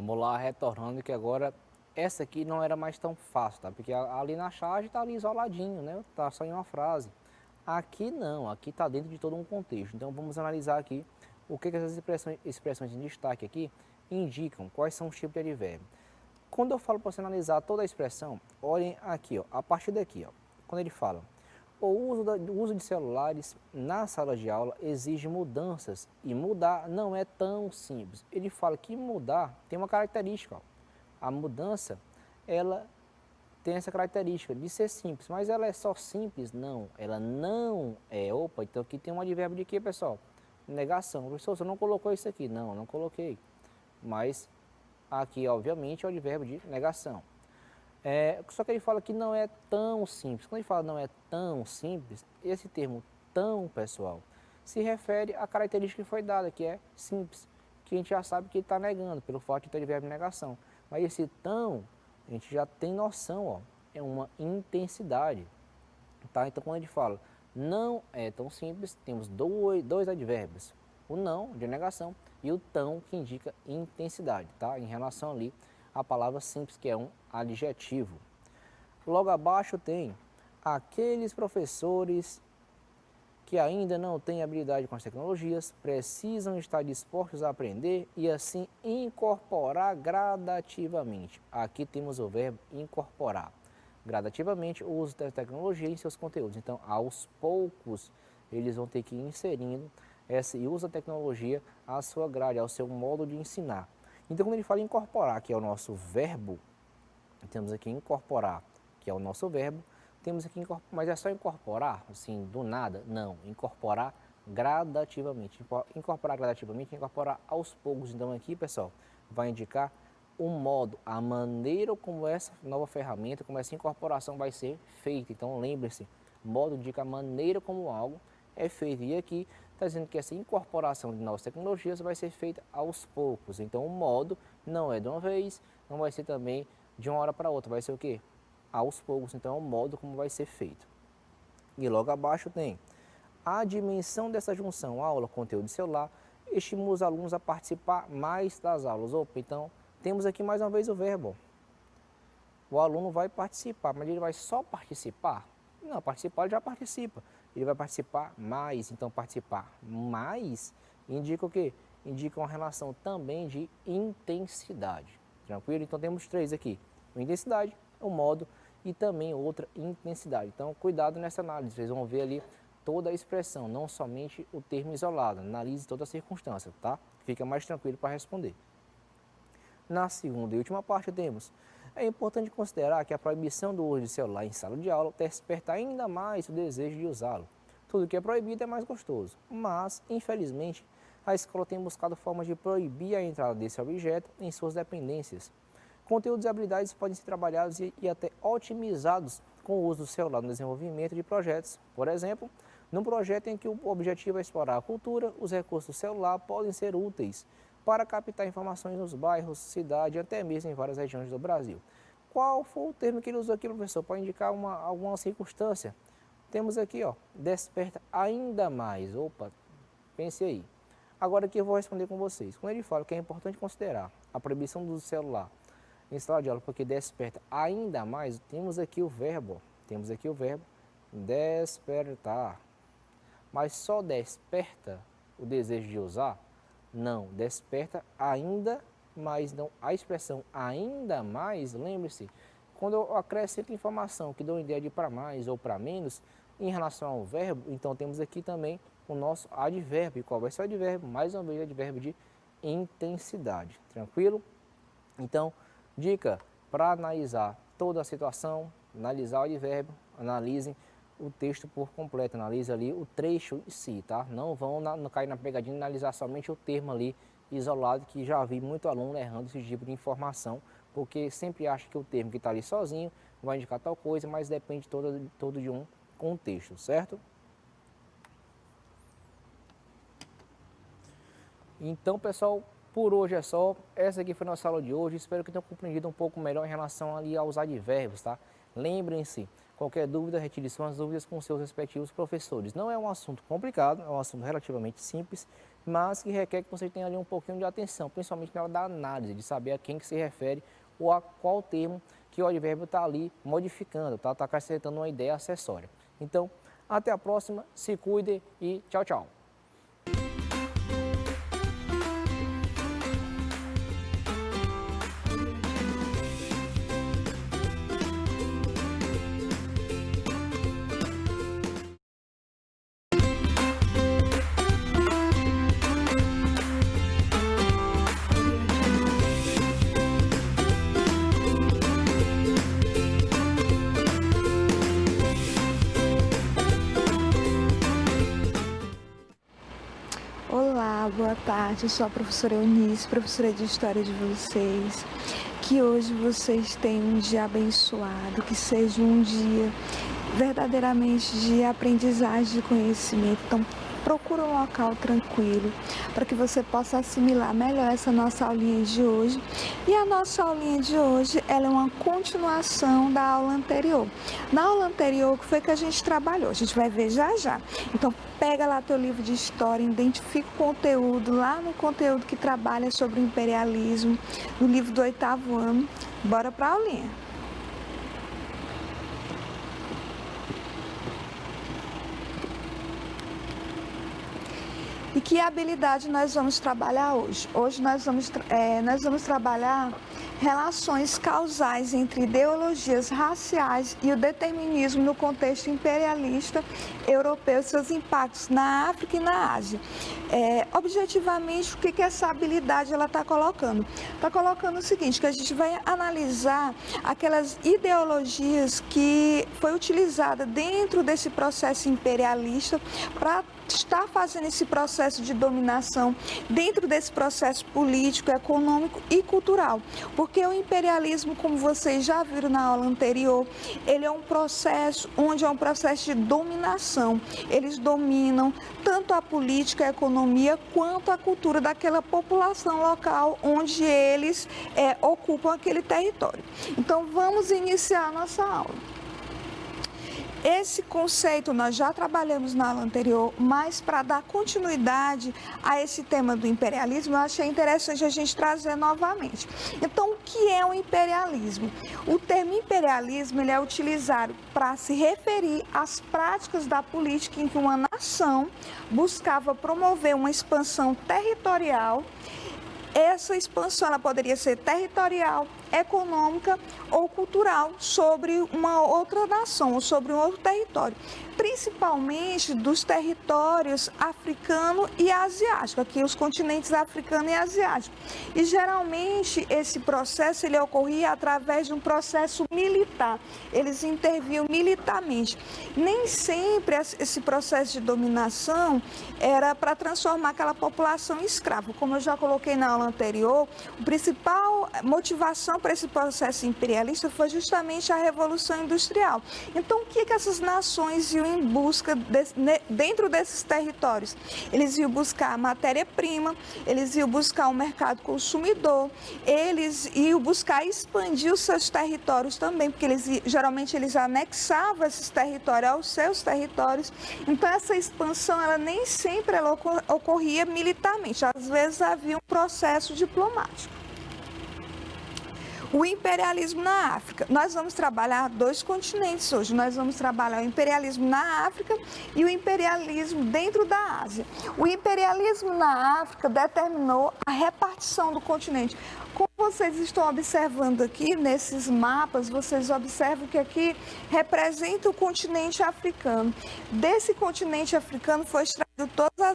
Vamos lá, retornando que agora essa aqui não era mais tão fácil, tá? Porque ali na charge tá ali isoladinho, né? Tá só em uma frase. Aqui não, aqui está dentro de todo um contexto. Então vamos analisar aqui o que essas expressões em destaque aqui indicam, quais são os tipos de advérbio. Quando eu falo para você analisar toda a expressão, olhem aqui, ó, a partir daqui, ó, quando ele fala, o uso de celulares na sala de aula exige mudanças e mudar não é tão simples. Ele fala que mudar tem uma característica, ó. A mudança, ela tem essa característica de ser simples, mas ela é só simples? Não, ela não é. Opa, então aqui tem um advérbio de quê, pessoal? Negação. Professor, você não colocou isso aqui? Não, não coloquei. Mas aqui, obviamente, é o advérbio de negação. Só que ele fala que não é tão simples. Quando ele fala não é tão simples, esse termo tão, pessoal, se refere à característica que foi dada, que é simples, que a gente já sabe que ele está negando, pelo fato de ter advérbio de negação. Mas esse tão, a gente já tem noção, ó, é uma intensidade. Tá? Então, quando a gente fala não é tão simples, temos dois advérbios. O não, de negação, e o tão, que indica intensidade, tá? Em relação ali à palavra simples, que é um adjetivo. Logo abaixo tem aqueles professores que ainda não têm habilidade com as tecnologias, precisam estar dispostos a aprender e assim incorporar gradativamente. Aqui temos o verbo incorporar. Gradativamente o uso da tecnologia em seus conteúdos. Então, aos poucos, eles vão ter que ir inserindo esse uso da tecnologia à sua grade, ao seu modo de ensinar. Então, quando ele fala incorporar, que é o nosso verbo, temos aqui incorporar, que é o nosso verbo, temos aqui, mas é só incorporar, assim, do nada? Não, incorporar gradativamente. Incorporar gradativamente, incorporar aos poucos. Então aqui, pessoal, vai indicar o modo, a maneira como essa nova ferramenta, como essa incorporação vai ser feita. Então lembre-se, modo indica a maneira como algo é feito. E aqui está dizendo que essa incorporação de novas tecnologias vai ser feita aos poucos. Então o modo não é de uma vez, não vai ser também de uma hora para outra, vai ser o quê? Aos poucos, então é o modo como vai ser feito. E logo abaixo tem a dimensão dessa junção aula, conteúdo celular, estimula os alunos a participar mais das aulas. Opa, então temos aqui mais uma vez o verbo. O aluno vai participar, mas ele vai só participar? Não, participar ele já participa. Ele vai participar mais, então participar mais indica o quê? Indica uma relação também de intensidade. Tranquilo? Então temos três aqui. A intensidade, o modo e também outra intensidade. Então, cuidado nessa análise, vocês vão ver ali toda a expressão, não somente o termo isolado. Analise toda a circunstância, tá? Fica mais tranquilo para responder. Na segunda e última parte temos, é importante considerar que a proibição do uso de celular em sala de aula desperta ainda mais o desejo de usá-lo. Tudo que é proibido é mais gostoso, mas, infelizmente, a escola tem buscado formas de proibir a entrada desse objeto em suas dependências. Conteúdos e habilidades podem ser trabalhados e até otimizados com o uso do celular no desenvolvimento de projetos. Por exemplo, num projeto em que o objetivo é explorar a cultura, os recursos do celular podem ser úteis para captar informações nos bairros, cidade e até mesmo em várias regiões do Brasil. Qual foi o termo que ele usou aqui, professor, para indicar alguma circunstância? Temos aqui, ó, desperta ainda mais. Opa, pense aí. Agora aqui eu vou responder com vocês. Quando ele fala que é importante considerar a proibição do celular em sala de aula porque desperta ainda mais, temos aqui o verbo despertar. Mas só desperta o desejo de usar? Não, desperta ainda mais. Não, a expressão ainda mais, lembre-se, quando eu acrescento informação que dá uma ideia de para mais ou para menos, em relação ao verbo, então temos aqui também o nosso advérbio. Qual vai ser o advérbio? Mais uma vez, o advérbio de intensidade. Tranquilo? Então, dica para analisar toda a situação, analisar o advérbio, analisem o texto por completo, analise ali o trecho em si, tá? Não vão não cair na pegadinha de analisar somente o termo ali isolado, que já vi muito aluno errando esse tipo de informação, porque sempre acha que o termo que está ali sozinho vai indicar tal coisa, mas depende todo de um contexto, certo? Então, pessoal, por hoje é só. Essa aqui foi a nossa aula de hoje. Espero que tenham compreendido um pouco melhor em relação ali aos advérbios, tá? Lembrem-se, qualquer dúvida, retire suas dúvidas com seus respectivos professores. Não é um assunto complicado, é um assunto relativamente simples mas que requer que você tenha ali um pouquinho de atenção, principalmente na hora da análise, de saber a quem que se refere ou a qual termo que o advérbio está ali modificando, está acrescentando uma ideia acessória. Então, até a próxima, se cuide e tchau, tchau. Olá, boa tarde. Eu sou a professora Eunice, professora de História de vocês. Que hoje vocês tenham um dia abençoado, que seja um dia verdadeiramente de aprendizagem, de conhecimento. Então, procura um local tranquilo para que você possa assimilar melhor essa nossa aulinha de hoje. E a nossa aulinha de hoje, ela é uma continuação da aula anterior. Na aula anterior, o que foi que a gente trabalhou? A gente vai ver já já. Então, pega lá teu livro de história, identifica o conteúdo, lá no conteúdo que trabalha sobre o imperialismo, no livro do 8º ano. Bora para a aulinha. E que habilidade nós vamos trabalhar hoje? Hoje nós vamos trabalhar relações causais entre ideologias raciais e o determinismo no contexto imperialista europeu, seus impactos na África e na Ásia. Objetivamente, o que essa habilidade ela está colocando? Está colocando o seguinte, que a gente vai analisar aquelas ideologias que foi utilizada dentro desse processo imperialista para estar fazendo esse processo de dominação dentro desse processo político, econômico e cultural. Porque o imperialismo, como vocês já viram na aula anterior, ele é um processo onde é um processo de dominação. Eles dominam tanto a política, a economia, quanto a cultura daquela população local onde eles ocupam aquele território. Então, vamos iniciar a nossa aula. Esse conceito nós já trabalhamos na aula anterior, mas para dar continuidade a esse tema do imperialismo, eu achei interessante a gente trazer novamente. Então, o que é o imperialismo? O termo imperialismo ele é utilizado para se referir às práticas da política em que uma nação buscava promover uma expansão territorial. Essa expansão ela poderia ser territorial, econômica ou cultural sobre uma outra nação ou sobre um outro território, principalmente dos territórios africano e asiático, aqui os continentes africano e asiático. E geralmente esse processo ele ocorria através de um processo militar, eles intervinham militarmente. Nem sempre esse processo de dominação era para transformar aquela população em escrava, como eu já coloquei na aula anterior, a principal motivação para esse processo imperialista foi justamente a Revolução Industrial. Então, o que essas nações iam em busca dentro desses territórios? Eles iam buscar matéria-prima, eles iam buscar um mercado consumidor, eles iam buscar expandir os seus territórios também, porque geralmente eles anexavam esses territórios aos seus territórios. Então, essa expansão, ela nem sempre ocorria militarmente, às vezes havia um processo diplomático. O imperialismo na África. Nós vamos trabalhar dois continentes hoje. Nós vamos trabalhar o imperialismo na África e o imperialismo dentro da Ásia. O imperialismo na África determinou a repartição do continente. Como vocês estão observando aqui nesses mapas, vocês observam que aqui representa o continente africano. Desse continente africano foi extraído todas as...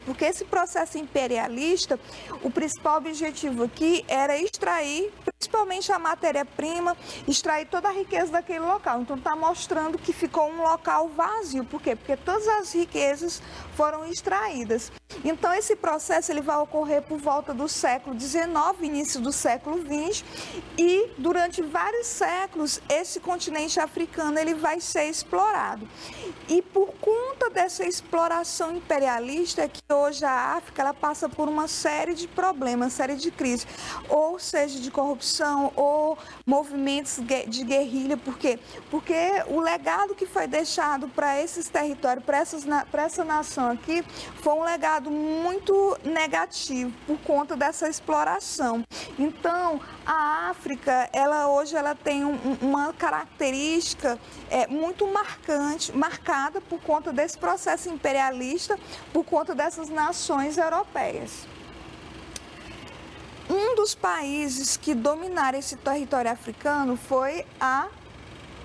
Porque esse processo imperialista, o principal objetivo aqui era extrair principalmente a matéria-prima, extrair toda a riqueza daquele local. Então está mostrando que ficou um local vazio. Por quê? Porque todas as riquezas foram extraídas. Então esse processo ele vai ocorrer por volta do século XIX, início do século XX, e durante vários séculos esse continente africano ele vai ser explorado. E por conta dessa exploração imperialista é que hoje a África ela passa por uma série de problemas, série de crises, ou seja, de corrupção ou movimentos de guerrilha. Por quê? Porque o legado que foi deixado para esses territórios, para essa nação aqui, foi um legado lado muito negativo por conta dessa exploração. Então, a África, hoje ela tem uma característica muito marcada por conta desse processo imperialista, por conta dessas nações europeias. Um dos países que dominaram esse território africano foi a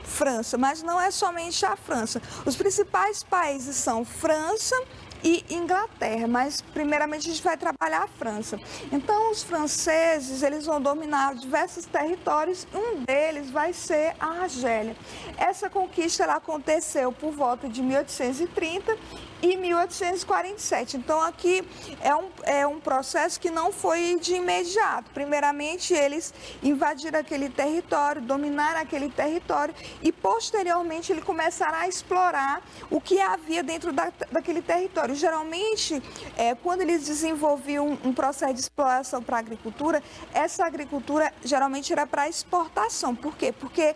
França, mas não é somente a França. Os principais países são França e Inglaterra, mas primeiramente a gente vai trabalhar a França. Então, os franceses, eles vão dominar diversos territórios, um deles vai ser a Argélia. Essa conquista ela aconteceu por volta de 1830 e 1847. Então, aqui é um processo que não foi de imediato. Primeiramente, eles invadiram aquele território, dominaram aquele território e, posteriormente, eles começaram a explorar o que havia dentro daquele território. Geralmente, quando eles desenvolviam um processo de exploração para a agricultura, essa agricultura geralmente era para exportação. Por quê? Porque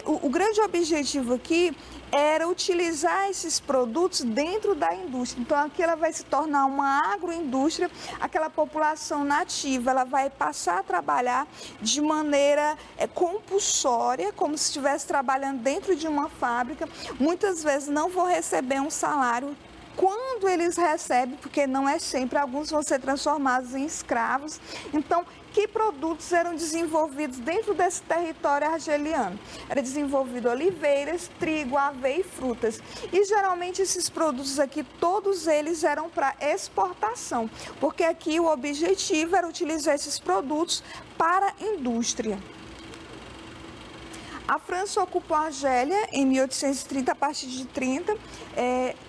o grande objetivo aqui era utilizar esses produtos dentro da indústria. Então, aqui ela vai se tornar uma agroindústria, aquela população nativa, ela vai passar a trabalhar de maneira compulsória, como se estivesse trabalhando dentro de uma fábrica. Muitas vezes não vão receber um salário. Quando eles recebem, porque não é sempre, alguns vão ser transformados em escravos. Então, que produtos eram desenvolvidos dentro desse território argeliano? Era desenvolvido oliveiras, trigo, aveia e frutas. E geralmente esses produtos aqui, todos eles eram para exportação, porque aqui o objetivo era utilizar esses produtos para a indústria. A França ocupou a Argélia em 1830, a partir de 30,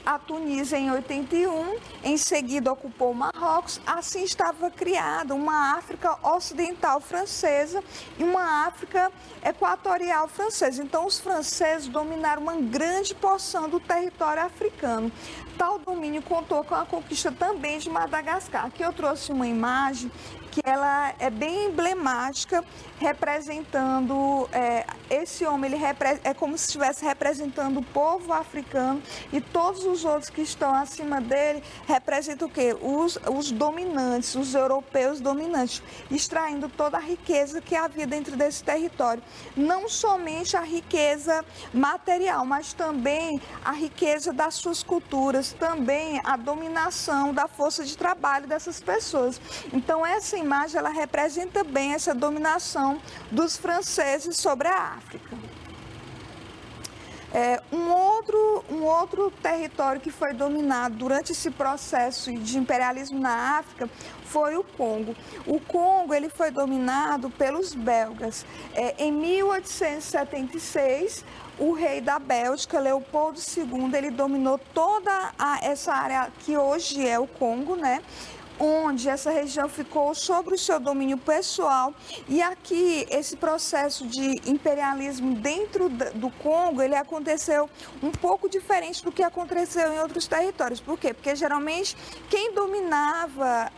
a Tunísia em 81, em seguida ocupou o Marrocos. Assim estava criada uma África ocidental francesa e uma África equatorial francesa. Então, os franceses dominaram uma grande porção do território africano. Tal domínio contou com a conquista também de Madagascar. Aqui eu trouxe uma imagem que ela é bem emblemática, representando esse homem, é como se estivesse representando o povo africano, e todos os outros que estão acima dele representam o quê? Os dominantes, os europeus dominantes, extraindo toda a riqueza que havia dentro desse território. Não somente a riqueza material, mas também a riqueza das suas culturas, também a dominação da força de trabalho dessas pessoas. Então, essa imagem ela representa bem essa dominação dos franceses sobre a África. Um outro território que foi dominado durante esse processo de imperialismo na África foi o Congo. O Congo ele foi dominado pelos belgas. Em 1876, o rei da Bélgica, Leopoldo II, ele dominou toda essa área que hoje é o Congo, né? Onde essa região ficou sob o seu domínio pessoal. E aqui, esse processo de imperialismo dentro do Congo, ele aconteceu um pouco diferente do que aconteceu em outros territórios. Por quê? Porque, geralmente, quem dominava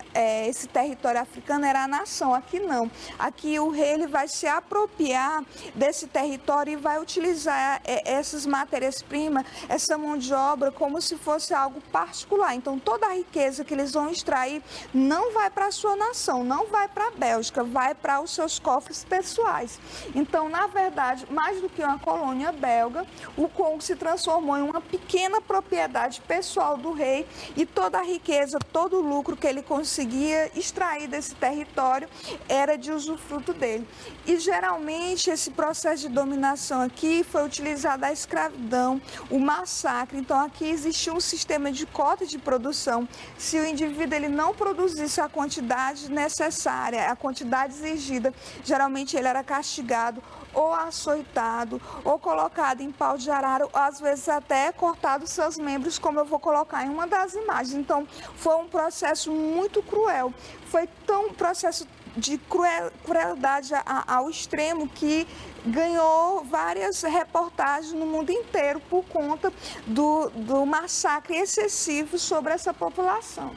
esse território africano era a nação. Aqui, não. Aqui, o rei ele vai se apropriar desse território e vai utilizar essas matérias-primas, essa mão de obra, como se fosse algo particular. Então, toda a riqueza que eles vão extrair não vai para a sua nação, não vai para a Bélgica, vai para os seus cofres pessoais. Então, na verdade, mais do que uma colônia belga, o Congo se transformou em uma pequena propriedade pessoal do rei, e toda a riqueza, todo o lucro que ele conseguia extrair desse território era de usufruto dele. E geralmente esse processo de dominação aqui foi utilizado a escravidão, o massacre. Então, aqui existia um sistema de cota de produção. Se o indivíduo ele não produzisse a quantidade necessária, a quantidade exigida, geralmente ele era castigado ou açoitado, ou colocado em pau de arara, ou às vezes até cortado seus membros, como eu vou colocar em uma das imagens. Então, foi um processo muito cruel. Foi um processo de crueldade ao extremo que ganhou várias reportagens no mundo inteiro por conta do massacre excessivo sobre essa população.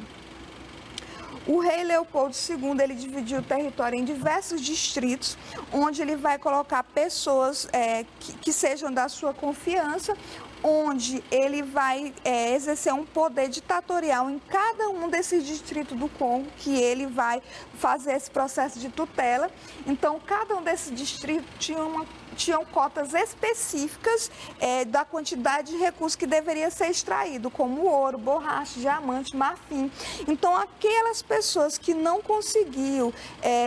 O rei Leopoldo II, ele dividiu o território em diversos distritos, onde ele vai colocar pessoas que sejam da sua confiança, onde ele vai exercer um poder ditatorial em cada um desses distritos do Congo, que ele vai fazer esse processo de tutela. Então, cada um desses distritos tinham cotas específicas da quantidade de recursos que deveria ser extraído, como ouro, borracha, diamante, marfim. Então, aquelas pessoas que não conseguiam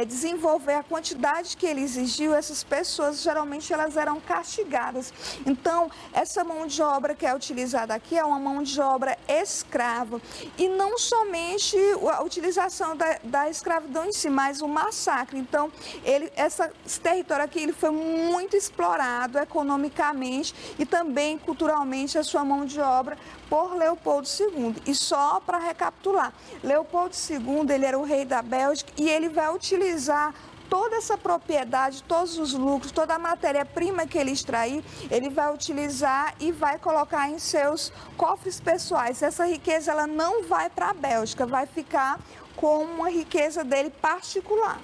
desenvolver a quantidade que ele exigiu, essas pessoas, geralmente, elas eram castigadas. Então, essa mão de obra que é utilizada aqui é uma mão de obra escrava. E não somente a utilização da escravidão em si, mas o massacre. Então, esse território aqui ele foi muito explorado economicamente e também culturalmente a sua mão de obra por Leopoldo II. E só para recapitular, Leopoldo II ele era o rei da Bélgica e ele vai utilizar toda essa propriedade, todos os lucros, toda a matéria-prima que ele extrair, ele vai utilizar e vai colocar em seus cofres pessoais. Essa riqueza ela não vai para a Bélgica, vai ficar com uma riqueza dele particular.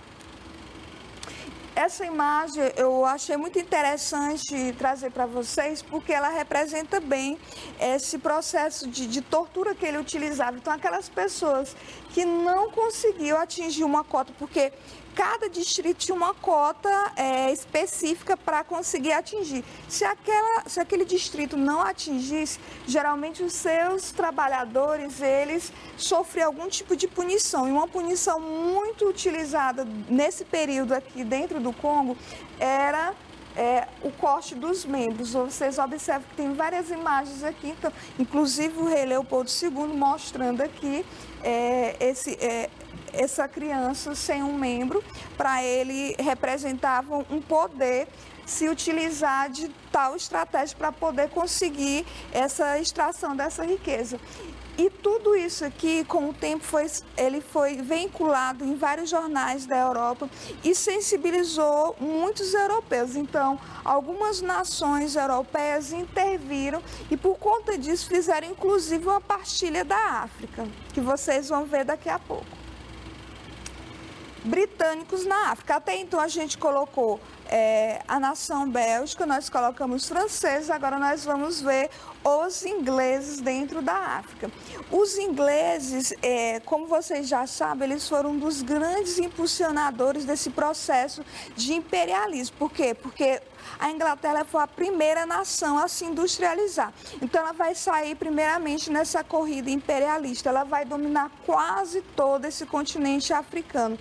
Essa imagem eu achei muito interessante trazer para vocês, porque ela representa bem esse processo de tortura que ele utilizava. Então, aquelas pessoas que não conseguiam atingir uma cota, porque cada distrito tinha uma cota específica para conseguir atingir. Se aquele distrito não atingisse, geralmente os seus trabalhadores, eles sofriam algum tipo de punição. E uma punição muito utilizada nesse período aqui dentro do Congo era o corte dos membros. Vocês observam que tem várias imagens aqui, então, inclusive o rei Leopoldo II mostrando aqui essa criança sem um membro. Para ele representava um poder se utilizar de tal estratégia para poder conseguir essa extração dessa riqueza. E tudo isso aqui, com o tempo, ele foi vinculado em vários jornais da Europa e sensibilizou muitos europeus. Então, algumas nações europeias interviram e, por conta disso, fizeram inclusive uma partilha da África, que vocês vão ver daqui a pouco. Britânicos na África. Até então, a gente colocou a nação bélgica, nós colocamos franceses, agora nós vamos ver os ingleses dentro da África. Os ingleses, como vocês já sabem, eles foram um dos grandes impulsionadores desse processo de imperialismo. Por quê? Porque a Inglaterra foi a primeira nação a se industrializar. Então, ela vai sair primeiramente nessa corrida imperialista, ela vai dominar quase todo esse continente africano.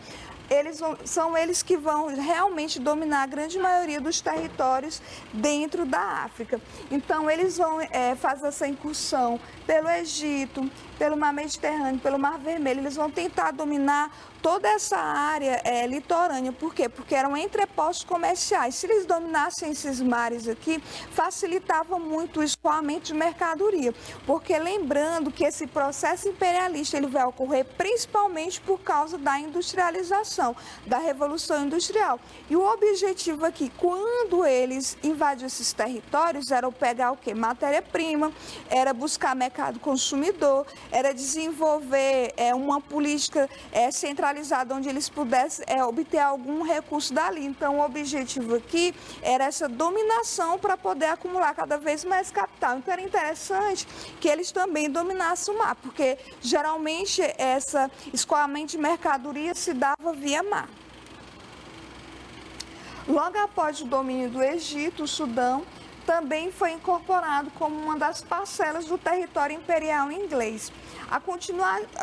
São eles que vão realmente dominar a grande maioria dos territórios dentro da África. Então, eles vão fazer essa incursão pelo Egito, pelo Mar Mediterrâneo, pelo Mar Vermelho. Eles vão tentar dominar toda essa área litorânea. Por quê? Porque eram entrepostos comerciais. Se eles dominassem esses mares aqui, facilitava muito o escoamento de mercadoria. Porque lembrando que esse processo imperialista ele vai ocorrer principalmente por causa da industrialização, da Revolução Industrial. E o objetivo aqui, quando eles invadiam esses territórios, era pegar o quê? Matéria-prima, era buscar mercado consumidor, era desenvolver uma política centralizada onde eles pudessem obter algum recurso dali. Então, o objetivo aqui era essa dominação para poder acumular cada vez mais capital. Então, era interessante que eles também dominassem o mar, porque geralmente esse escoamento de mercadoria se dava via mar. Logo após o domínio do Egito, o Sudão também foi incorporado como uma das parcelas do território imperial inglês. A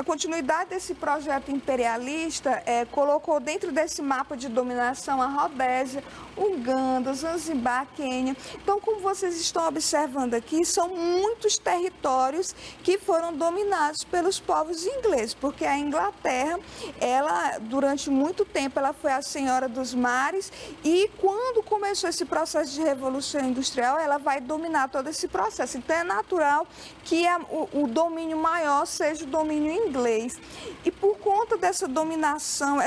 continuidade desse projeto imperialista colocou dentro desse mapa de dominação a Rodésia, Uganda, Zanzibar, Quênia. Então, como vocês estão observando aqui, são muitos territórios que foram dominados pelos povos ingleses, porque a Inglaterra, ela, durante muito tempo, ela foi a senhora dos mares e quando começou esse processo de revolução industrial, ela vai dominar todo esse processo. Então, é natural que o domínio maior seja o domínio inglês. E por conta dessa dominação,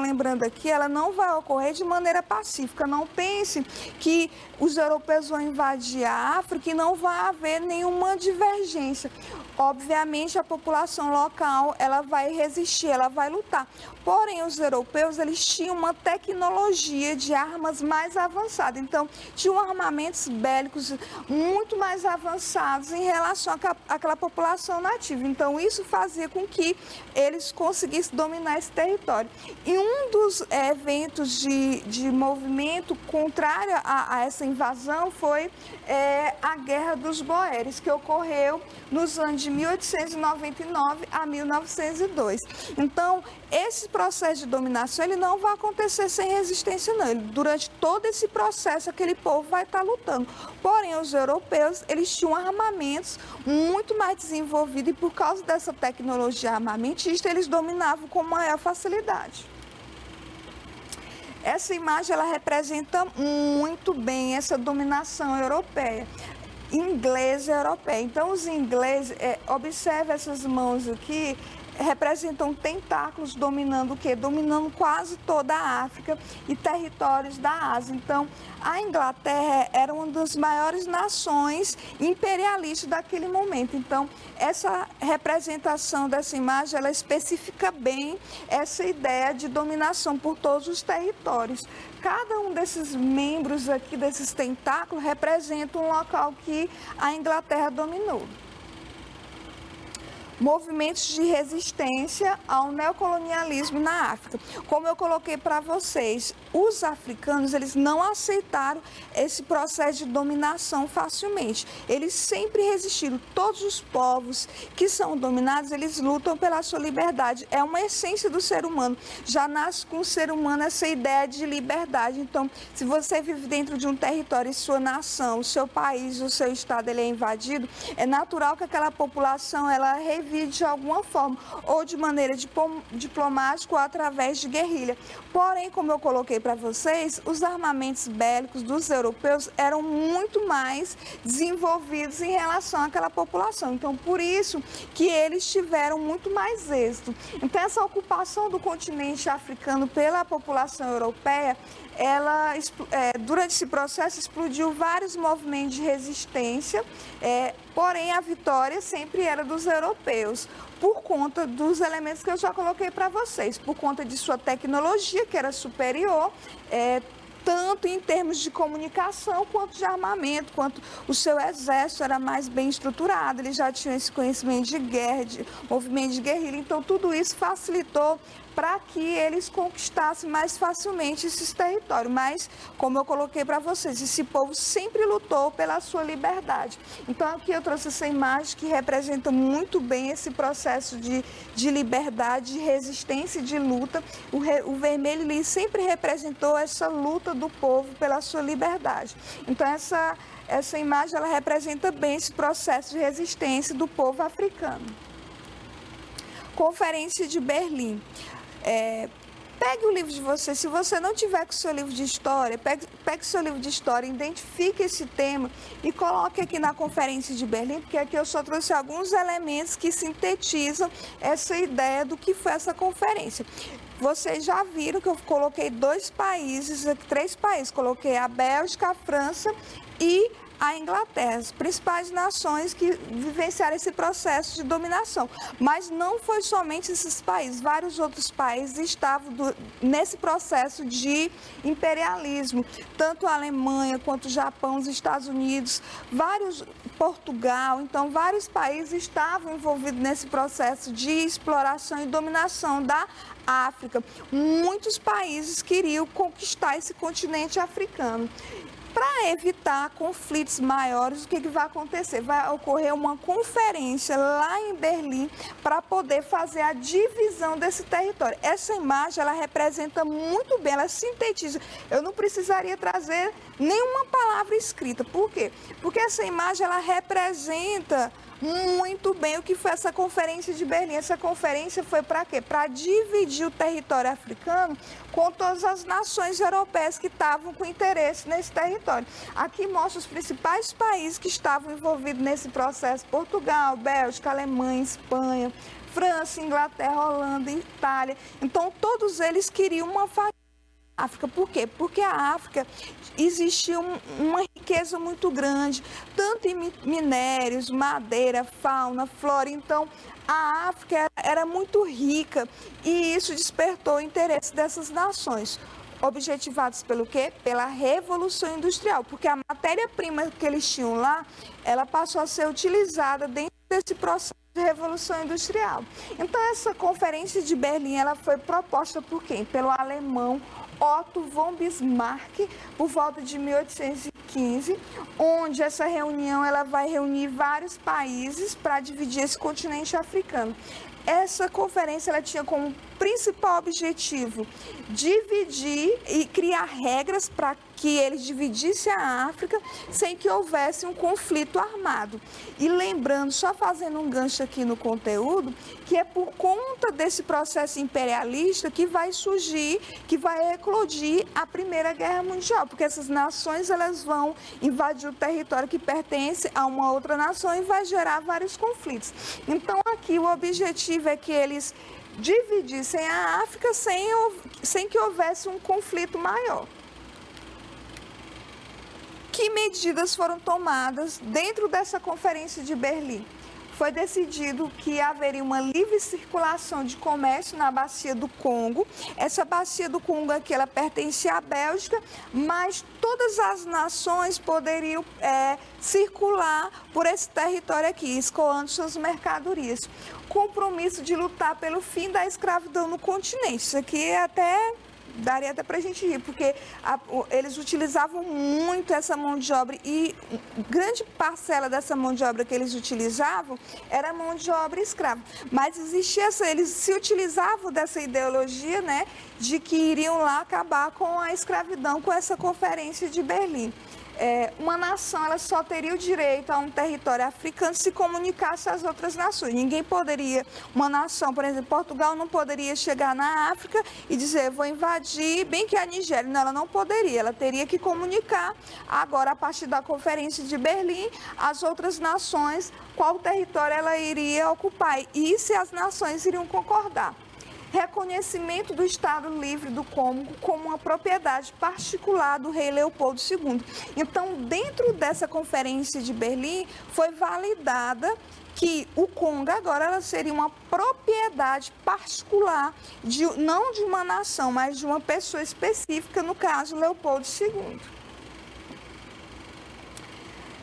lembrando aqui, ela não vai ocorrer de maneira pacífica. pacífica. Não pense que os europeus vão invadir a África e não vai haver nenhuma divergência. Obviamente, a população local ela vai resistir, ela vai lutar. Porém, os europeus eles tinham uma tecnologia de armas mais avançada. Então, tinham armamentos bélicos muito mais avançados em relação àquela população nativa. Então, isso fazia com que eles conseguissem dominar esse território. E um dos eventos de movimento contrário a essa invasão foi a Guerra dos Boeres, que ocorreu nos anos de 1899 a 1902. Então, esse processo de dominação ele não vai acontecer sem resistência, não. Durante todo esse processo, aquele povo vai estar lutando. Porém, os europeus, eles tinham armamentos muito mais desenvolvidos e por causa dessa tecnologia armamentista, eles dominavam com maior facilidade. Essa imagem, ela representa muito bem essa dominação europeia. Inglesa e europeia. Então, os ingleses, observe essas mãos aqui, representam tentáculos dominando o quê? Dominando quase toda a África e territórios da Ásia. Então, a Inglaterra era uma das maiores nações imperialistas daquele momento. Então, essa representação dessa imagem, ela especifica bem essa ideia de dominação por todos os territórios. Cada um desses membros aqui, desses tentáculos, representa um local que a Inglaterra dominou. Movimentos de resistência ao neocolonialismo na África. Como eu coloquei para vocês, os africanos eles não aceitaram esse processo de dominação facilmente. Eles sempre resistiram. Todos os povos que são dominados, eles lutam pela sua liberdade. É uma essência do ser humano. Já nasce com o ser humano essa ideia de liberdade. Então, se você vive dentro de um território e sua nação, o seu país, o seu estado ele é invadido, é natural que aquela população ela revide de alguma forma, ou de maneira diplomática ou através de guerrilha. Porém, como eu coloquei para vocês, os armamentos bélicos dos europeus eram muito mais desenvolvidos em relação àquela população. Então, por isso que eles tiveram muito mais êxito. Então, essa ocupação do continente africano pela população europeia, ela, durante esse processo, explodiu vários movimentos de resistência, porém a vitória sempre era dos europeus, por conta dos elementos que eu já coloquei para vocês, por conta de sua tecnologia, que era superior, tanto em termos de comunicação, quanto de armamento, quanto o seu exército era mais bem estruturado, eles já tinham esse conhecimento de guerra, de movimento de guerrilha, então tudo isso facilitou para que eles conquistassem mais facilmente esses territórios. Mas, como eu coloquei para vocês, esse povo sempre lutou pela sua liberdade. Então, aqui eu trouxe essa imagem que representa muito bem esse processo de liberdade, de resistência e de luta. O vermelho ali sempre representou essa luta do povo pela sua liberdade. Então, essa imagem ela representa bem esse processo de resistência do povo africano. Conferência de Berlim. Pegue o livro de você, se você não tiver com o seu livro de história, pegue o seu livro de história, identifique esse tema e coloque aqui na Conferência de Berlim, porque aqui eu só trouxe alguns elementos que sintetizam essa ideia do que foi essa conferência. Vocês já viram que eu coloquei três países, coloquei a Bélgica, a França e a Inglaterra, as principais nações que vivenciaram esse processo de dominação. Mas não foi somente esses países, vários outros países estavam nesse processo de imperialismo, tanto a Alemanha quanto o Japão, os Estados Unidos, Portugal, então vários países estavam envolvidos nesse processo de exploração e dominação da África. Muitos países queriam conquistar esse continente africano. Para evitar conflitos maiores, o que vai acontecer? Vai ocorrer uma conferência lá em Berlim para poder fazer a divisão desse território. Essa imagem, ela representa muito bem, ela sintetiza. Eu não precisaria trazer nenhuma palavra escrita. Por quê? Porque essa imagem, ela representa muito bem o que foi essa conferência de Berlim. Essa conferência foi para quê? Para dividir o território africano com todas as nações europeias que estavam com interesse nesse território. Aqui mostra os principais países que estavam envolvidos nesse processo: Portugal, Bélgica, Alemanha, Espanha, França, Inglaterra, Holanda, Itália. Então, todos eles queriam uma fatia África. Por quê? Porque a África existia uma riqueza muito grande, tanto em minérios, madeira, fauna, flora. Então, a África era muito rica e isso despertou o interesse dessas nações. Objetivados pelo quê? Pela Revolução Industrial, porque a matéria-prima que eles tinham lá, ela passou a ser utilizada dentro desse processo de Revolução Industrial. Então, essa conferência de Berlim, ela foi proposta por quem? Pelo alemão Otto von Bismarck, por volta de 1815, onde essa reunião ela vai reunir vários países para dividir esse continente africano. Essa conferência ela tinha como principal objetivo dividir e criar regras para que eles dividissem a África sem que houvesse um conflito armado. E lembrando, só fazendo um gancho aqui no conteúdo, que é por conta desse processo imperialista que vai surgir, que vai eclodir a Primeira Guerra Mundial, porque essas nações elas vão invadir o território que pertence a uma outra nação e vai gerar vários conflitos. Então aqui o objetivo é que eles dividissem a África sem que houvesse um conflito maior. Que medidas foram tomadas dentro dessa conferência de Berlim? Foi decidido que haveria uma livre circulação de comércio na bacia do Congo. Essa bacia do Congo aqui, ela pertencia à Bélgica, mas todas as nações poderiam circular por esse território aqui, escoando suas mercadorias. Compromisso de lutar pelo fim da escravidão no continente. Isso aqui daria até para a gente rir, porque eles utilizavam muito essa mão de obra e grande parcela dessa mão de obra que eles utilizavam era mão de obra escrava. Mas existia eles se utilizavam dessa ideologia, né, de que iriam lá acabar com a escravidão com essa conferência de Berlim. Uma nação ela só teria o direito a um território africano se comunicasse às outras nações. Ninguém poderia, uma nação, por exemplo, Portugal não poderia chegar na África e dizer, vou invadir, bem que a Nigéria, não, ela não poderia, ela teria que comunicar agora, a partir da Conferência de Berlim, às outras nações qual território ela iria ocupar e se as nações iriam concordar. Reconhecimento do Estado Livre do Congo como uma propriedade particular do rei Leopoldo II. Então, dentro dessa conferência de Berlim, foi validada que o Congo agora ela seria uma propriedade particular, não de uma nação, mas de uma pessoa específica, no caso, Leopoldo II.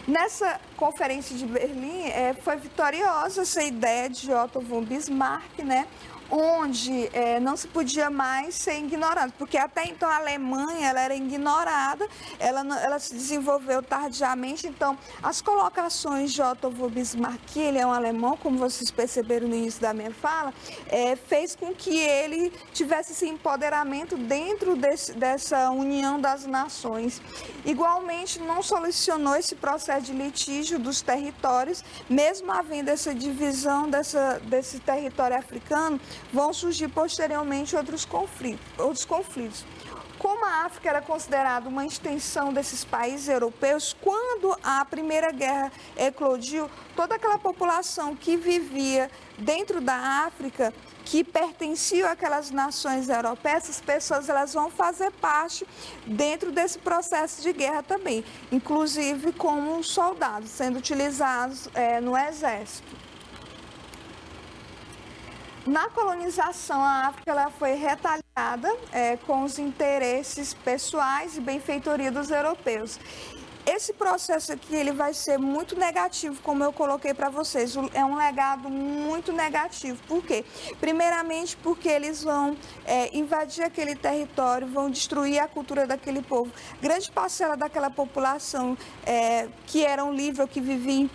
Nessa conferência de Berlim, foi vitoriosa essa ideia de Otto von Bismarck, né? Onde não se podia mais ser ignorado, porque até então a Alemanha ela era ignorada, ela se desenvolveu tardiamente, então as colocações de Otto von Bismarck, ele é um alemão, como vocês perceberam no início da minha fala, fez com que ele tivesse esse empoderamento dentro dessa união das nações. Igualmente, não solucionou esse processo de litígio dos territórios, mesmo havendo essa divisão desse território africano, vão surgir posteriormente outros conflitos. Como a África era considerada uma extensão desses países europeus, quando a Primeira Guerra eclodiu, toda aquela população que vivia dentro da África, que pertenciam àquelas nações europeias, essas pessoas elas vão fazer parte dentro desse processo de guerra também, inclusive como soldados, sendo utilizados no exército. Na colonização, a África ela foi retalhada com os interesses pessoais e benfeitoria dos europeus. Esse processo aqui ele vai ser muito negativo, como eu coloquei para vocês. É um legado muito negativo. Por quê? Primeiramente porque eles vão invadir aquele território, vão destruir a cultura daquele povo. Grande parcela daquela população que eram livres, que viviam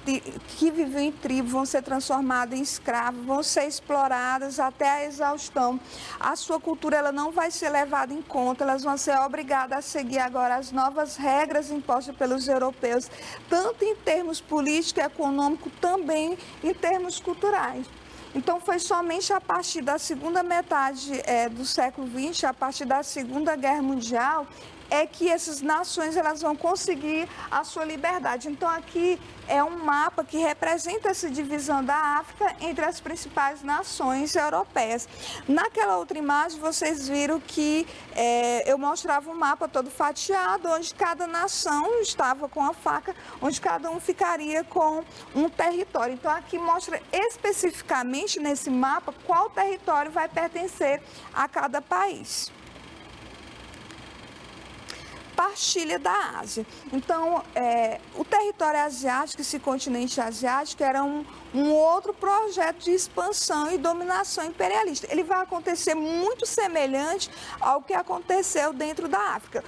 em tribo, vão ser transformadas em escravos, vão ser exploradas até a exaustão. A sua cultura ela não vai ser levada em conta, elas vão ser obrigadas a seguir agora as novas regras impostas pelos europeus, tanto em termos políticos e econômicos, também em termos culturais. Então, foi somente a partir da segunda metade do século XX, a partir da Segunda Guerra Mundial, é que essas nações elas vão conseguir a sua liberdade. Então aqui é um mapa que representa essa divisão da África entre as principais nações europeias. Naquela outra imagem vocês viram que eu mostrava um mapa todo fatiado, onde cada nação estava com a faca, onde cada um ficaria com um território. Então aqui mostra especificamente nesse mapa qual território vai pertencer a cada país. Partilha da Ásia. Então, o território asiático, esse continente asiático, era um outro projeto de expansão e dominação imperialista. Ele vai acontecer muito semelhante ao que aconteceu dentro da África.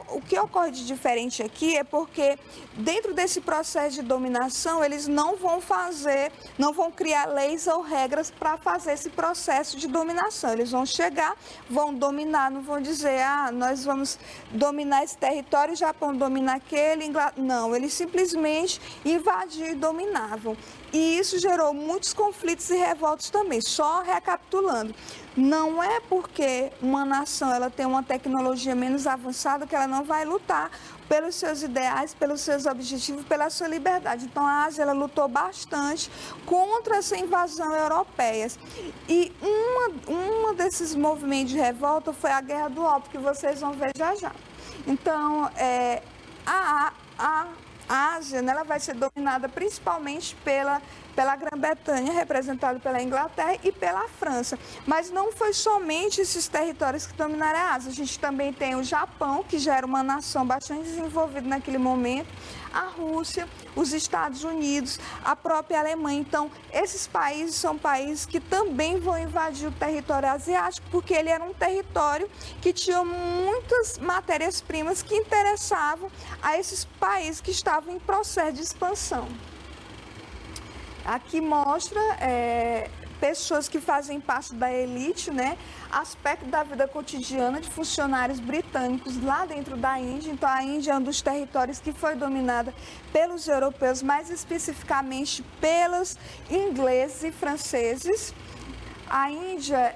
O que ocorre de diferente aqui é porque, dentro desse processo de dominação, eles não vão criar leis ou regras para fazer esse processo de dominação. Eles vão chegar, vão dominar, não vão dizer, nós vamos dominar esse território, o Japão domina aquele, não, eles simplesmente invadiam e dominavam. E isso gerou muitos conflitos e revoltas também. Só recapitulando, não é porque uma nação ela tem uma tecnologia menos avançada que ela não vai lutar pelos seus ideais, pelos seus objetivos, pela sua liberdade. Então a Ásia ela lutou bastante contra essa invasão europeia. E uma desses movimentos de revolta foi a Guerra do Ópio, que vocês vão ver já já. Então, a Ásia, né, ela vai ser dominada principalmente pela Grã-Bretanha, representada pela Inglaterra, e pela França. Mas não foi somente esses territórios que dominaram a Ásia. A gente também tem o Japão, que já era uma nação bastante desenvolvida naquele momento, a Rússia, os Estados Unidos, a própria Alemanha. Então, esses países são países que também vão invadir o território asiático, porque ele era um território que tinha muitas matérias-primas que interessavam a esses países que estavam em processo de expansão. Aqui mostra pessoas que fazem parte da elite, né? Aspecto da vida cotidiana de funcionários britânicos lá dentro da Índia. Então, a Índia é um dos territórios que foi dominada pelos europeus, mais especificamente pelos ingleses e franceses. A Índia,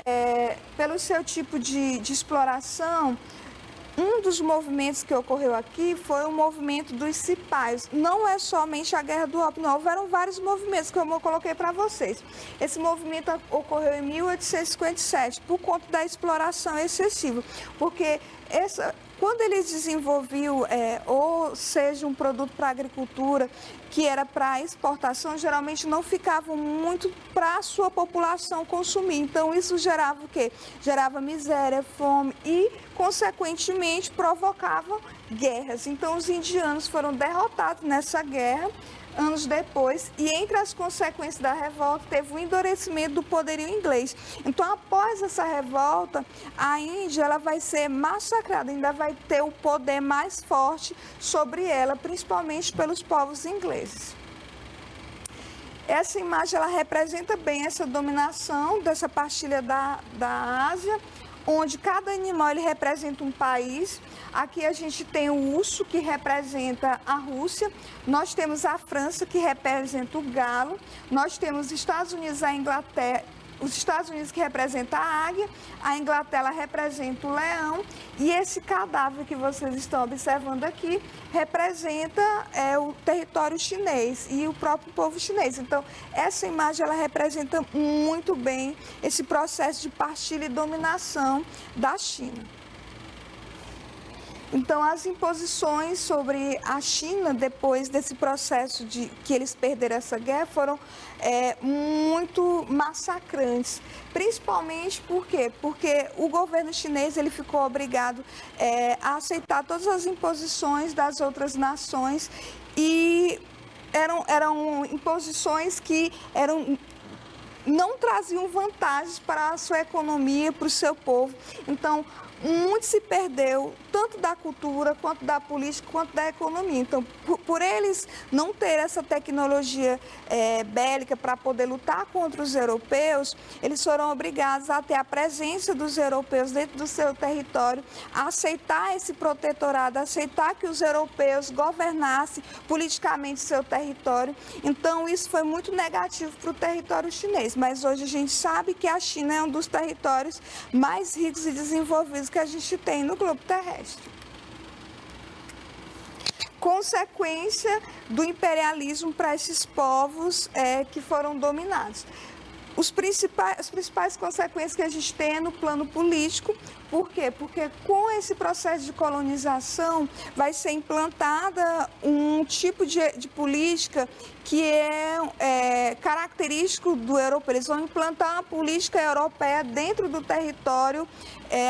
pelo seu tipo de exploração, um dos movimentos que ocorreu aqui foi o movimento dos cipaios. Não é somente a Guerra do Ópio, não. Houveram vários movimentos que eu coloquei para vocês. Esse movimento ocorreu em 1857 por conta da exploração excessiva, porque quando eles desenvolviam, ou seja, um produto para a agricultura que era para exportação, geralmente não ficavam muito para a sua população consumir. Então, isso gerava o quê? Gerava miséria, fome e, consequentemente, provocava guerras. Então, os indianos foram derrotados nessa guerra anos depois, e entre as consequências da revolta teve o endurecimento do poderio inglês. Então, após essa revolta, a Índia ela vai ser massacrada, ainda vai ter o poder mais forte sobre ela, principalmente pelos povos ingleses. Essa imagem ela representa bem essa dominação dessa partilha da Ásia, onde cada animal ele representa um país. Aqui a gente tem o urso, que representa a Rússia, nós temos a França, que representa o galo, nós temos os Estados Unidos, a Inglaterra, os Estados Unidos que representa a águia, a Inglaterra representa o leão, e esse cadáver que vocês estão observando aqui representa o território chinês e o próprio povo chinês. Então, essa imagem ela representa muito bem esse processo de partilha e dominação da China. Então, as imposições sobre a China, depois desse processo de que eles perderam essa guerra, foram muito massacrantes. Principalmente por quê? Porque o governo chinês ele ficou obrigado a aceitar todas as imposições das outras nações, e eram imposições que não traziam vantagens para a sua economia, para o seu povo. Então, muito se perdeu, tanto da cultura, quanto da política, quanto da economia. Então, por eles não ter essa tecnologia bélica para poder lutar contra os europeus, eles foram obrigados a ter a presença dos europeus dentro do seu território, a aceitar esse protetorado, a aceitar que os europeus governassem politicamente seu território. Então, isso foi muito negativo para o território chinês. Mas hoje a gente sabe que a China é um dos territórios mais ricos e desenvolvidos que a gente tem no globo terrestre. consequência do imperialismo para esses povos que foram dominados. As principais consequências que a gente tem é no plano político. Por quê? Porque com esse processo de colonização vai ser implantada um tipo de política que é característico do europeu. Eles vão implantar uma política europeia dentro do território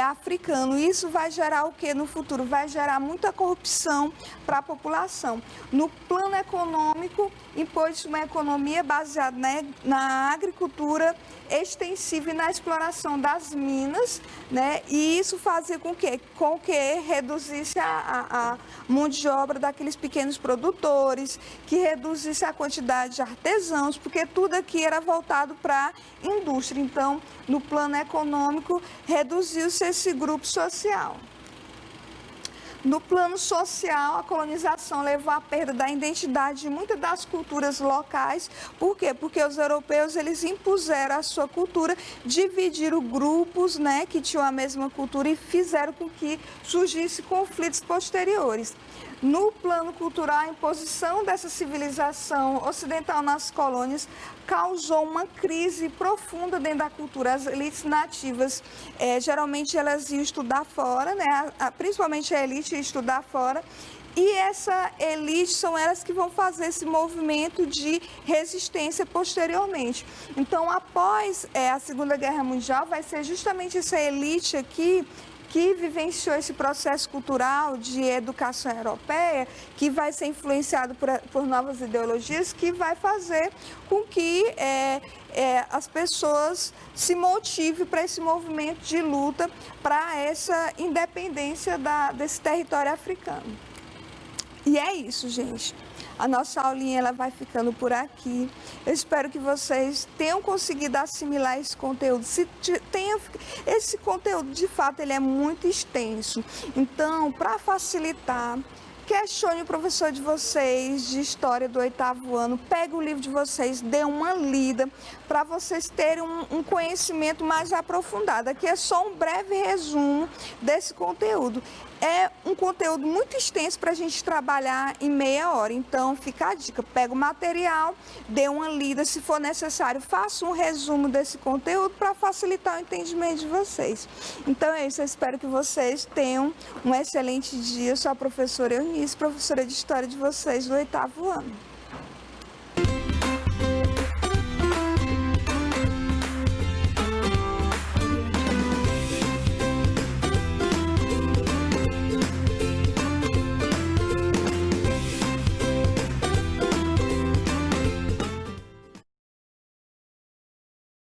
africano. Isso vai gerar o que no futuro? Vai gerar muita corrupção para a população. No plano econômico, impôs uma economia baseada na agricultura extensiva e na exploração das minas, né? E isso fazia com que reduzisse a mão de obra daqueles pequenos produtores, que reduzisse a quantidade de artesãos, porque tudo aqui era voltado para a indústria. Então, no plano econômico, reduziu-se esse grupo social. No plano social, a colonização levou à perda da identidade de muitas das culturas locais. Por quê? Porque os europeus eles impuseram a sua cultura, dividiram grupos, né, que tinham a mesma cultura e fizeram com que surgissem conflitos posteriores. No plano cultural, a imposição dessa civilização ocidental nas colônias causou uma crise profunda dentro da cultura. As elites nativas, geralmente elas iam estudar fora, né? Principalmente a elite ia estudar fora, e essa elite são elas que vão fazer esse movimento de resistência posteriormente. Então, após a Segunda Guerra Mundial, vai ser justamente essa elite aqui que vivenciou esse processo cultural de educação europeia, que vai ser influenciado por novas ideologias, que vai fazer com que as pessoas se motivem para esse movimento de luta, para essa independência desse território africano. E é isso, gente. A nossa aulinha ela vai ficando por aqui. Eu espero que vocês tenham conseguido assimilar esse conteúdo. Esse conteúdo, de fato, ele é muito extenso. Então, para facilitar, questione o professor de vocês de História do 8º ano, pegue o livro de vocês, dê uma lida, para vocês terem um conhecimento mais aprofundado. Aqui é só um breve resumo desse conteúdo. É um conteúdo muito extenso para a gente trabalhar em meia hora, então fica a dica, pega o material, dê uma lida, se for necessário, faça um resumo desse conteúdo para facilitar o entendimento de vocês. Então é isso, eu espero que vocês tenham um excelente dia. Eu sou a professora Eunice, professora de História de vocês do 8º ano.